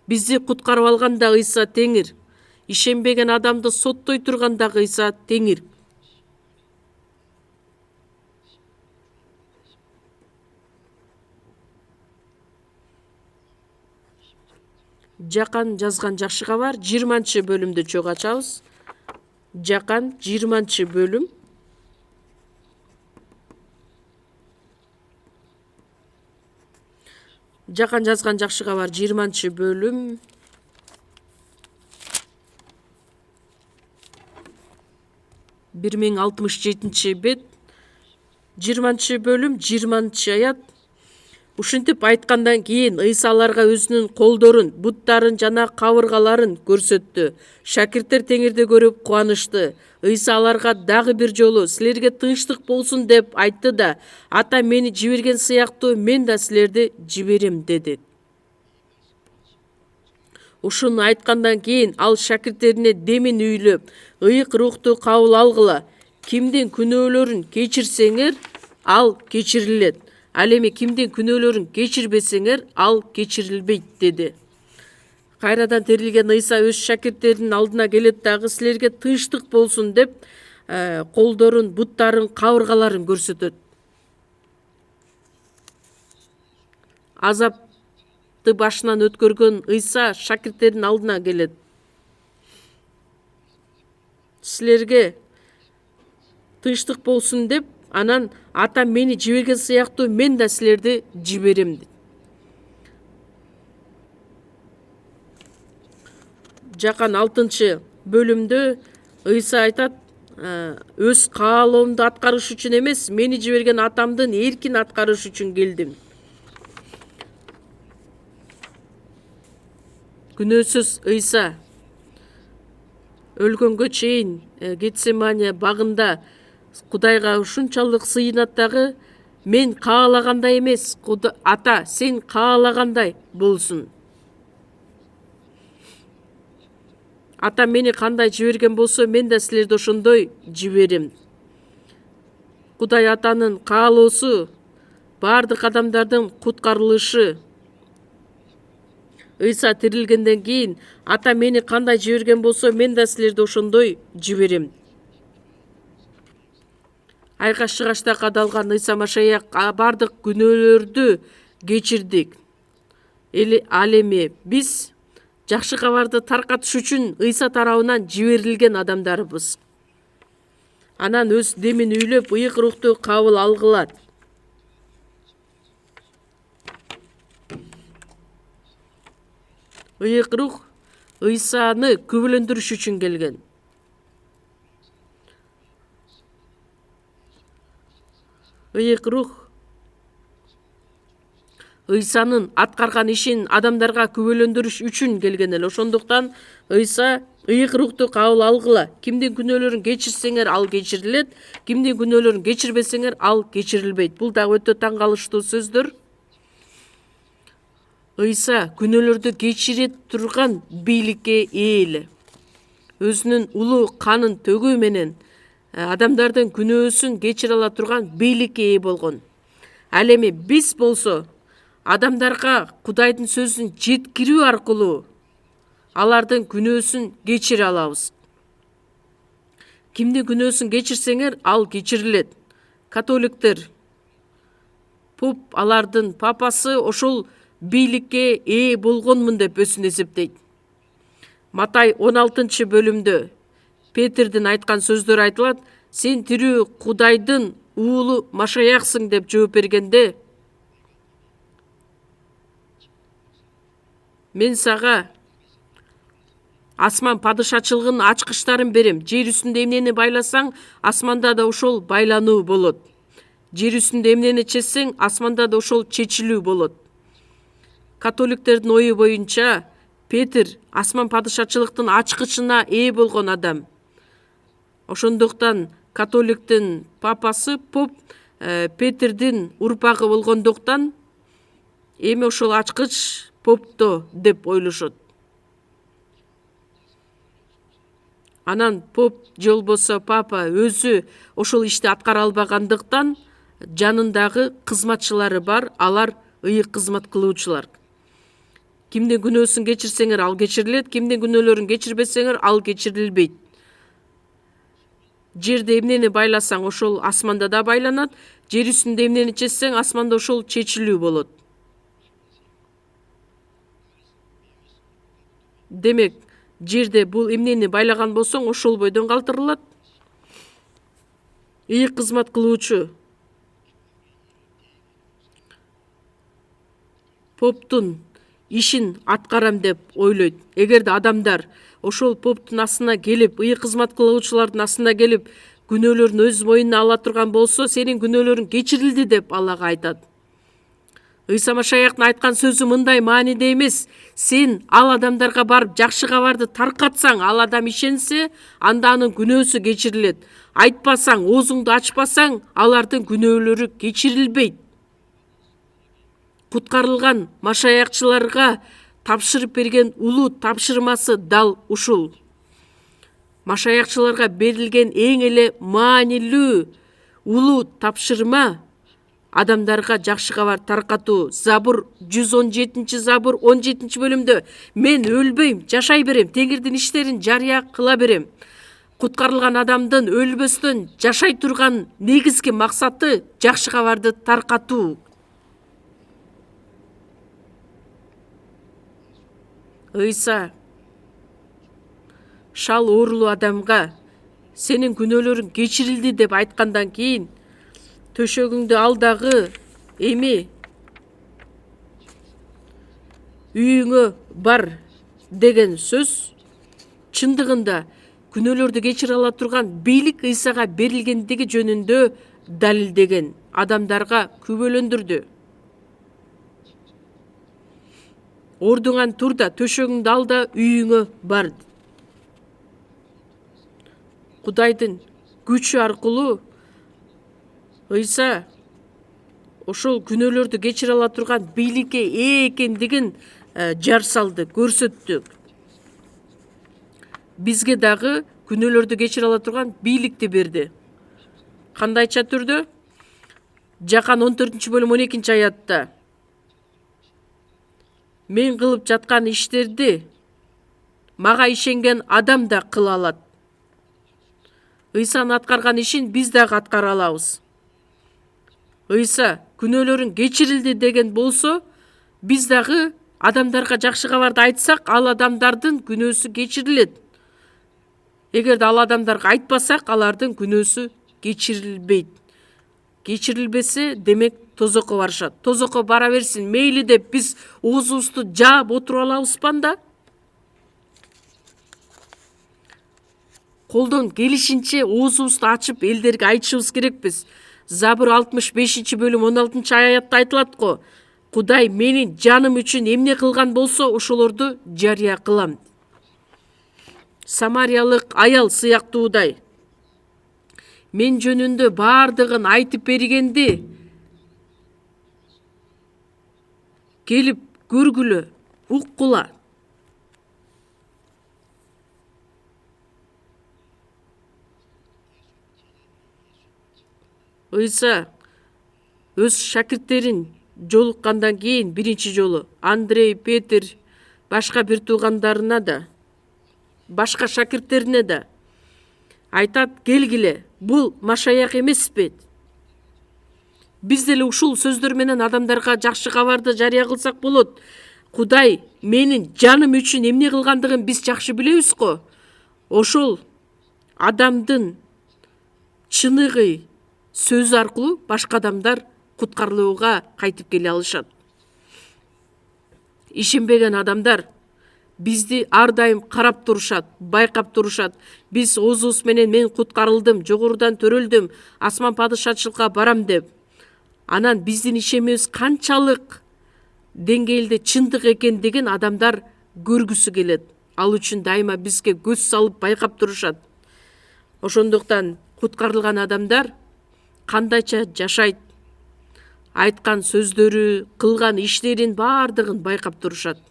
Speaker 1: Бизди куткарып алган да Ыйса Теңир. Ишенбеген адамды соттой турган да Ыйса Теңир. Жакан жазган жакшы кабар 20-бөлүмдү чогуу ачабыз. Жакан 20-бөлүм. Жакан жазган жакшы кабар 20-бөлүм. 1067 бет. 20-бөлүм 20-аят. Ушинтип айткандан кийин Ыйса аларга өзүнүн колдорун, буттарын жана кабыргаларын көрсөттү. Шакирттер Теңирди көрүп кубанышты. Ыйса аларга дагы бир жолу силерге тынчтык болсун деп айтты да, Ата мени жиберген сыяктуу мен да силерди жиберем деди. Ушуну айткандан кийин ал шакирттерине демин үйлөп, ыйык рухту кабыл алгыла. Кимдин күнөөлөрүн кечирсеңер, ал кечирилет. Ал эми кимдин күнөөлөрүн кечирбесеңер, ал кечирилбейт деди. Кайрадан тирилген Ыйса өз шакирттеринин алдына келет дагы силерге тынчтык болсун деп колдорун, буттарын, кабыргаларын көрсөтөт. Азапты башынан өткөргөн Ыйса шакирттеринин алдына келет. Силерге тынчтык болсун деп, анан Ата мени жиберген сыяктуу мен да силерди жиберем дейт. Жакан 6-бөлүмдө Ыйса айтат, өз каалоомду аткарыш үчүн эмес, мени жиберген Атамдын эркин аткарыш үчүн келдим. Күнөөсүз Ыйса өлгөнгө чейин Гетсемания багында Кудайга ушунчалык сыйынат дагы, мен каалагандай эмес, Ата, сен каалагандай болсун. Ата мени кандай жиберген болсо, мен да силерди ошондой жиберем. Кудай Атанын каалоосу бардык адамдардын куткарылышы. Ыйса тирилгенден кийин, Ата мени кандай жиберген болсо, мен да силерди ошондой жиберем. Айга чыгашта кадалган Ыйса Машаяк бардык күнөөлөрдү кечирдик. Ал эми биз жакшы кабарды таркатыш үчүн Ыйса тарабынан жиберилген адамдарбыз. Анан өз демин үйлөп, ыйык рухту кабыл алгыла. Ыйык рух Ыйсаны күбөлөндүрүш үчүн келген. Ыйык рух Ыйсанын аткарган ишин адамдарга күбөлөндүрүш үчүн келген эле. Ошондуктан Ыйса ыйык рукту кабыл алгыла. Кимдин күнөөлөрүн кечирсеңер, ал кечирилет. Кимдин күнөөлөрүн кечирбесеңер, ал кечирилбейт. Бул дагы өтө таң калыштуу сөздөр. Ыйса күнөөлөрдү кечире турган бийликке ээ эле. Өзүнүн улуу канын төгүү менен адамдардын күнөөсүн кечире ала турган бийликке ээ болгон. Ал эми биз болсо адамдарга Кудайдын сөзүн жеткирүү аркылуу алардын күнөөсүн кечире алабыз. Кимдин күнөөсүн кечирсеңер, ал кечирилет. Католиктер, поп, алардын папасы ошол бийликке ээ болгонмун деп өзүн эсептейт. Матай 16-бөлүмдө Петрдин айткан сөздөр айтылат. Сен тирүү Кудайдын уулу Машаяксың деп жооп бергенде, мен сага асман падышачылыгынын ачкычтарын берем. Жер үстүндө эмнени байласаң, асманда да ошол байлануу болот. Жер үстүндө эмнени чечсең, асманда да ошол чечилүү болот. Католиктердин ою боюнча Петр асман падышачылыктын ачкычына ээ болгон адам. Ошондуктан католиктин папасы, поп Петрдин урпагы болгондуктан эми ошол ачкыч попто деп ойлошот. Анан поп же болбосо папа өзү ошол ишти аткара албагандыктан жанындагы кызматчылары бар, алар ыйык кызмат кылуучулар. Кимдин күнөөсүн кечирсеңер, ал кечирилет, кимдин күнөөлөрүн кечирбесеңер, ал кечирилбейт. Жерде эмнени байласаң, ошол асманда да байланат, жер үстүндө эмнени чечсең, асманда ошол чечилүү болот. Демек, жерде бул эмнени байлаган болсоң, ошол бойдон калтырылат. Ыйык кызмат кылуучу поптун ишин аткарам деп ойлойт. Эгерде адамдар ошол поптун астына келип, ыйык кызмат кылуучулардын астына келип, күнөөлөрүн өз мойнуна ала турган болсо, сенин күнөөлөрүң кечирилди деп Аллага айтат. Ыйса Машаяктын айткан сөзү мындай мааниде эмес. Сен ал адамдарга барып жакшы кабарды таркатсаң, ал адам ишенсе, анда анын күнөөсү кечирилет. Айтпасаң, оозуңду ачпасаң, алардын күнөөлөрү кечирилбейт. Куткарылган машаякчыларга тапшырып берген улуу тапшырмасы дал ушул. Машаякчыларга берилген эң эле маанилүү улуу тапшырма адамдарга жакшы кабар таркатуу. Забур 117 Забур 17 бөлүмдө мен өлбөйм, жашай берем, Теңирдин иштерин жарыя кыла берем. Куткарылган адамдын өлбөстөн жашай турган негизги максаты жакшы кабарды таркатуу. Ыйса шал оорулуу адамга сенин күнөөлөрүң кечирилди деп айткандан кийин төшөгүңдү ал дагы эми үйүңө бар деген сөз чындыгында күнөөлөрдү кечире ала турган бийлик Ыйсага берилгендиги жөнүндө далилдеген, адамдарга күбөлөндүрдү. Ордуңан тур да, төшөгүңдү ал да үйүңө бар. Кудайдын күчү аркылуу Ыйса ошол күнөөлөрдү кечире ала турган бийликке ээ экендигин жар салды, көрсөттү. Бизге дагы күнөөлөрдү кечире ала турган бийликти берди. Кандайча түрдө? Жакан 14 бөлүм 12 аятта мен кылып жаткан иштерди мага ишенген адам да кыла алат. Ыйсанын аткарган ишин биз дагы аткара алабыз. Ыйса күнөөлөрүң кечирилди деген болсо, биз дагы адамдарга жакшы кабарды айтсак, ал адамдардын күнөөсү кечирилет. Эгерде ал адамдарга айтпасак, алардын күнөөсү кечирилбейт. Кечирилбесе, демек тозокко барышат. Тозокко бара берсин, мейли деп биз оозубузду жаап отуруп алабызбы анда? Колдон келишинче оозубузду ачып элдерге айтышыбыз керекпиз. Забур 65 бөлүм 16 аятта айтылат го. Кудай менин жаным үчүн эмне кылган болсо, ошолорду жарыя кылам. Самариялык аял сыяктуудай мен жөнүндө бардыгын айтып бергенди келип көргүлө, уккула. Ыйса өз шакирттерин жолуккандан кийин биринчи жолу Андрей, Петр, башка бир туугандарына да, башка шакирттерине да айтат, келгиле, бул Машаяк эмеспи? Биз деле ушул сөздөр менен адамдарга жакшы кабарды жарыя кылсак болот. Кудай менин жаным үчүн эмне кылгандыгын биз жакшы билебиз го. Ошол адамдын чыныгы сөзү аркылуу башка адамдар куткарылууга кайтып келе алышат. Ишенбеген адамдар бизди ар дайым карап турушат, байкап турушат. Биз оозубуз менен мен куткарылдым, жогорудан төрөлдүм, асман падышачылыкка барам деп. Анан биздин ишенүүбүз канчалык деңгээлде чындык экендигин адамдар көргүсү келет. Ал үчүн дайыма бизге көз салып байкап турушат. Ошондуктан куткарылган адамдар кандайча жашайт, айткан сөздөрү, кылган иштерин бардыгын байкап турушат.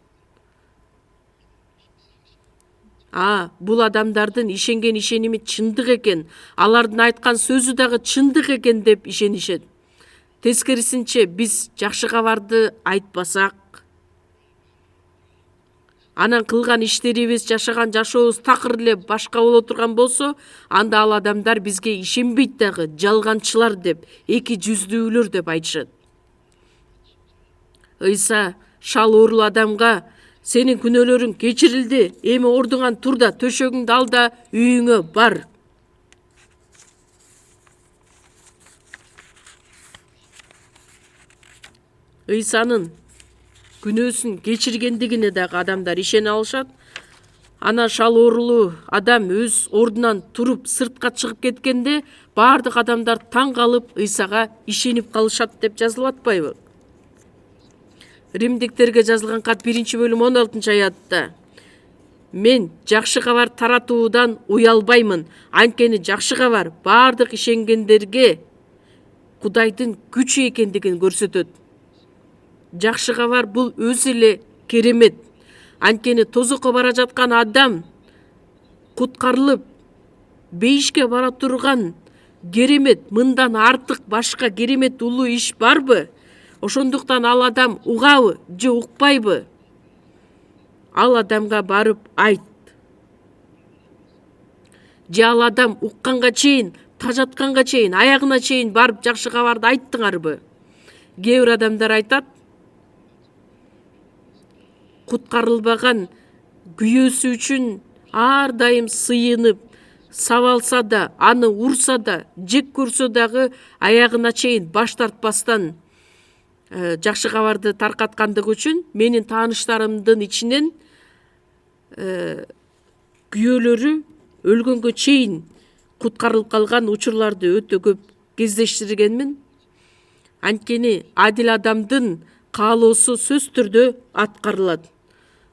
Speaker 1: Бул адамдардын ишенген ишеними чындык экен, алардын айткан сөзү дагы чындык экен деп ишенишет. Тескерисинче биз жакшы кабарды айтпасак, анан кылган иштерибиз, жашаган жашообуз такыр эле башка боло турган болсо, анда ал адамдар бизге ишенбейт дагы, жалганчылар деп, эки жүздүүлөр деп айтышат. Ыйса шал оорулуу адамга сенин күнөөлөрүң кечирилди, эми ордуңан тур да төшөгүңдү ал да үйүңө бар. Ыйсанын күнөөсүн кечиргендигине дагы адамдар ишене алышат. Ана шал оорулуу адам өз ордунан туруп сыртка чыгып кеткенде баардык адамдар таң калып Ыйсага ишенип калышат деп жазылып атпайбы? Римдиктерге жазылган кат 1-бөлүм 16-аятта: мен жакшы кабар таратуудан уялбаймын, анткени жакшы кабар баардык ишенгендерге Кудайдын күчү экендигин көрсөтөт. Жакшы кабар бул өзү эле керемет. Анткени тозокко бара жаткан адам куткарылып бейишке бара турган керемет, мындан артык башка керемет улуу иш барбы? Ошондуктан ал адам угабы же укпайбы? Ал адамга барып айт. Же ал адам укканга чейин, тажатканга чейин, аягына чейин барып жакшы кабарды айттыңарбы? Кээ бир адамдар айтат, куткарылбаган күйөөсү үчүн ар дайым сыйынып, сабалса да, аны урса да, жек көрсө дагы аягына чейин баш тартпастан жакшы кабарды таркаткандыгы үчүн менин тааныштарымдын ичинен күйөөлөрү өлгөнгө чейин куткарылып калган учурларды өтө көп кездештиргенмин. Анткени адил адамдын каалоосу сөз түрдө аткарылат.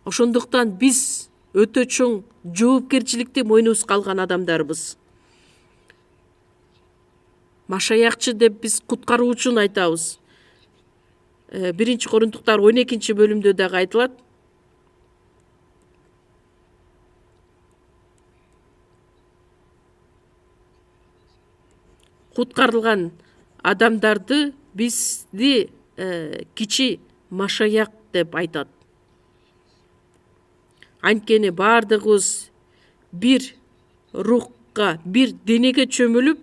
Speaker 1: Ошондуктан биз өтө чоң жоопкерчиликти мойнубузга алган адамдарбыз. Машаякчы деп биз куткаруучуну айтабыз. 1-Корунтуктар 12-бөлүмдө дагы айтылат. Куткарылган адамдарды бизди кичи машаяк деп айтат. Анткени баардыгыбыз бир рухка, бир денеге чөмүлүп,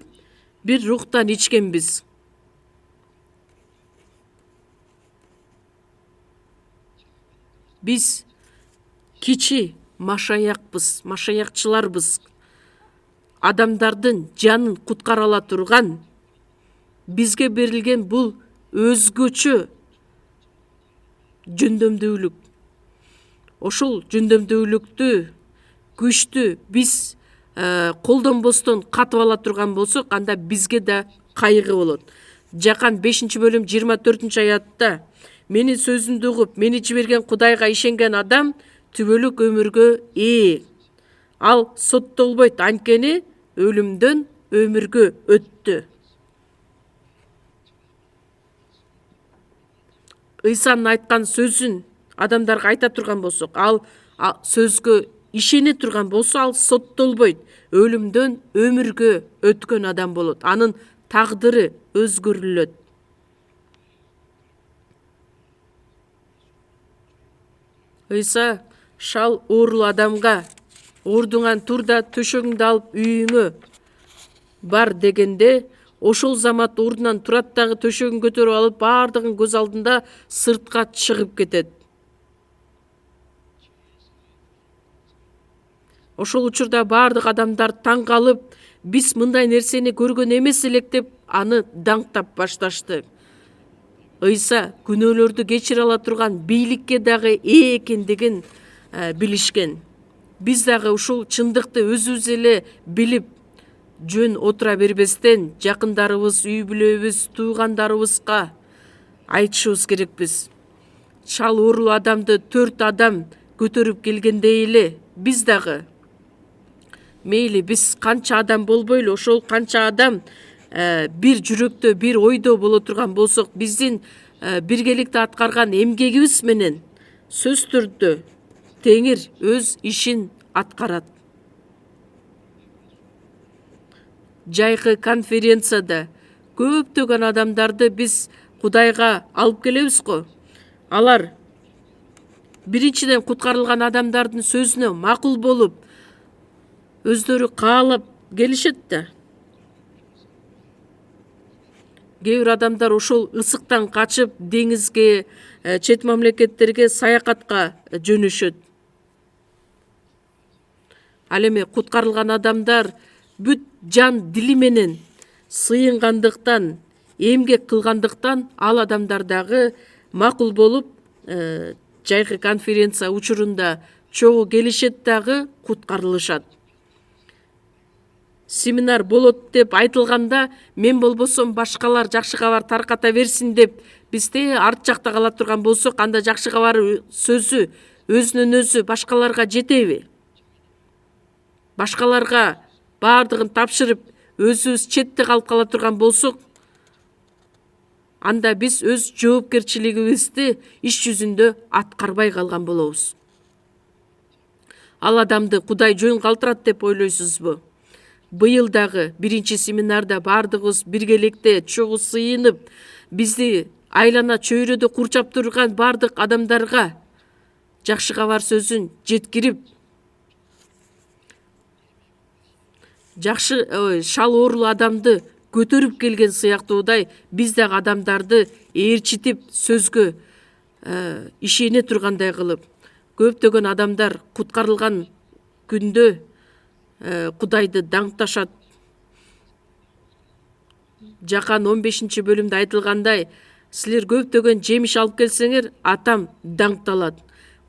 Speaker 1: бир рухтан ичкенбиз. Биз кичи машаякпыз, машаякчыларбыз. Адамдардын жанын куткара ала турган, бизге берилген бул өзгөчө жөндөмдүүлүк. Ошол жөндөмдүүлүктү, күчтү биз колдонбостон катып ала турган болсок, анда бизге да кайгы болот. Жакан 5-бөлүм 24-аятта: менин сөзүмдү угуп, мени жиберген Кудайга ишенген адам түбөлүк өмүргө ээ. Ал соттолбойт, анткени өлүмдөн өмүргө өттү. Ыйсанын айткан сөзүн адамдарга айта турган болсок, ал сөзгө ишене турган болсо, ал соттолбойт, өлүмдөн өмүргө өткөн адам болот. Анын тагдыры өзгөрүлөт. Ыйса шал оорулуу адамга ордуңан тур да төшөгүңдү алып үйүңө бар дегенде, ошол замат ордунан турат дагы төшөгүн көтөрүп алып, баардыгын көз алдында сыртка чыгып кетет. Ошол учурда баардык адамдар таң калып, биз мындай нерсени көргөн эмес элек деп аны даңктап башташты. Ыйса күнөөлөрдү кечире ала турган бийликке дагы ээ экендигин билишкен. Биз дагы ушул чындыкты өзүбүз эле билип, жөн отура бербестен, жакындарыбыз, үй бүлөбүз, туугандарыбызга айтышыбыз керекпиз. Шал оорулуу адамды 4 адам көтөрүп келгендей эле, биз дагы мейли биз канча адам болбойлу, ошол канча адам бир жүрөктө, бир ойдо боло турган болсок, биздин биргеликте аткарган эмгегибиз менен сөз түрдө Теңир өз ишин аткарат. Жайкы конференцияда көптөгөн адамдарды биз Кудайга алып келебиз го. Алар биринчиден куткарылган адамдардын сөзүнө макул болуп, өздөрү каалап келишет да. Кээ бир адамдар ошол ысыктан качып деңизге, чет мамлекеттерге саякатка жөнөшөт. Ал эми куткарылган адамдар бүт жан дили менен сыйынгандыктан, эмгек кылгандыктан ал адамдар дагы макул болуп, жайкы конференция учурунда чогуу келишет дагы куткарылышат. Семинар болот деп айтылганда, мен болбосом башкалар жакшы кабар тарката берсин деп бизде арт жакта кала турган болсок, анда жакшы кабар сөзү өзүнөн өзү башкаларга жетеби? Башкаларга баардыгын тапшырып, өзүбүз четте калып кала турган болсок, анда биз өз жоопкерчилигибизди иш жүзүндө аткарбай калган болобуз. Ал адамды Кудай жөн калтырат деп ойлойсузбу? Быйыл дагы биринчи семинарда баардыгыбыз биргеликте чогуу сыйынып, бизди айлана чөйрөдө курчап турган баардык адамдарга жакшы кабар сөзүн жеткирип, жакшы шал оорулуу адамды көтөрүп келген сыяктуудай, биз дагы адамдарды ээрчитип, сөзгө ишене тургандай кылып, көптөгөн адамдар куткарылган күндө Кудайды даңкташат. Жакан 15-бөлүмдө айтылгандай, силер көптөгөн жемиш алып келсеңер, атам даңкталат.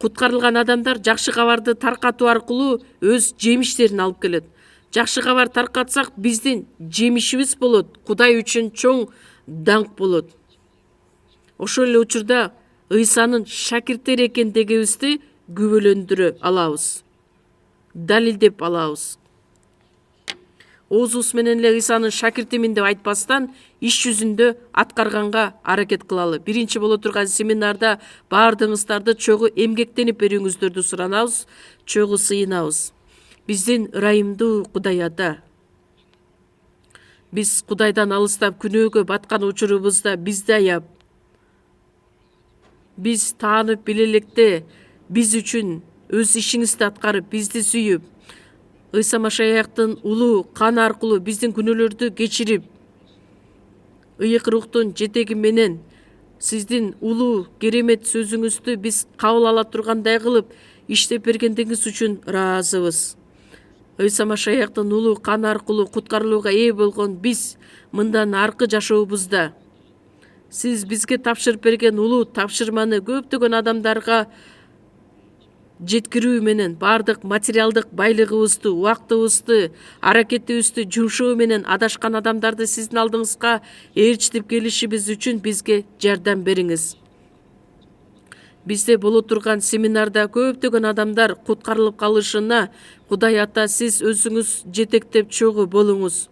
Speaker 1: Куткарылган адамдар жакшы кабарды таркатуу аркылуу өз жемиштерин алып келет. Жакшы кабар таркатсак, биздин жемишибиз болот, Кудай үчүн чоң даңк болот. Ошол эле учурда Ыйсанын шакирттери экендигибизди күбөлөндүрө алабыз, далилдеп алабыз. Оозубуз менен эле Ыйсанын шакиртимин деп айтпастан, иш жүзүндө аткарганга аракет кылалы. Биринчи боло турган семинарда баардыгыңыздарды чогуу эмгектенип берүүңүздөрдү суранабыз, чогуу сыйынабыз. Биздин ырайымдуу Кудай Ата, биз Кудайдан алыстап күнөөгө баткан учурубузда бизди аяп, биз таанып биле электе биз үчүн өз ишиңизди аткарып, бизди сүйүп, Ыйса Машаяктын улуу каны аркылуу биздин күнөөлөрдү кечирип, ыйык рухтун жетеги менен сиздин улуу керемет сөзүңүздү биз кабыл ала тургандай кылып иштеп бергендигиңиз үчүн ыраазыбыз. Ыйса Машаяктын улуу каны аркылуу куткарылууга ээ болгон биз мындан аркы жашообузда сиз бизге тапшырып берген улуу тапшырманы көптөгөн адамдарга жеткирүү менен баардык материалдык байлыгыбызды, убактыбызды, аракетибизди жумшоо менен адашкан адамдарды сиздин алдыңызга ээрчитип келишибиз үчүн бизге жардам бериңиз. Бизде боло турган семинарда көптөгөн адамдар куткарылып калышына Кудай Ата, сиз өзүңүз жетектеп чогуу болуңуз.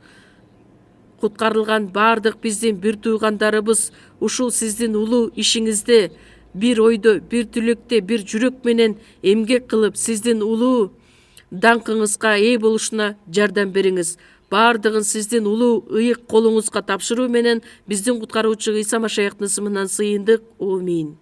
Speaker 1: Куткарылган баардык биздин бир туугандарыбыз ушул сиздин улуу ишиңизде бир ойдо, бир түлөктө, бир жүрөк менен эмгек кылып, сиздин улуу даңкыңызга ээ болушуна жардам бериңиз. Баардыгын сиздин улуу ыйык колуңузга тапшыруу менен биздин куткаруучу Ыйса Машаяктын ысымынан сыйындык. Аминь.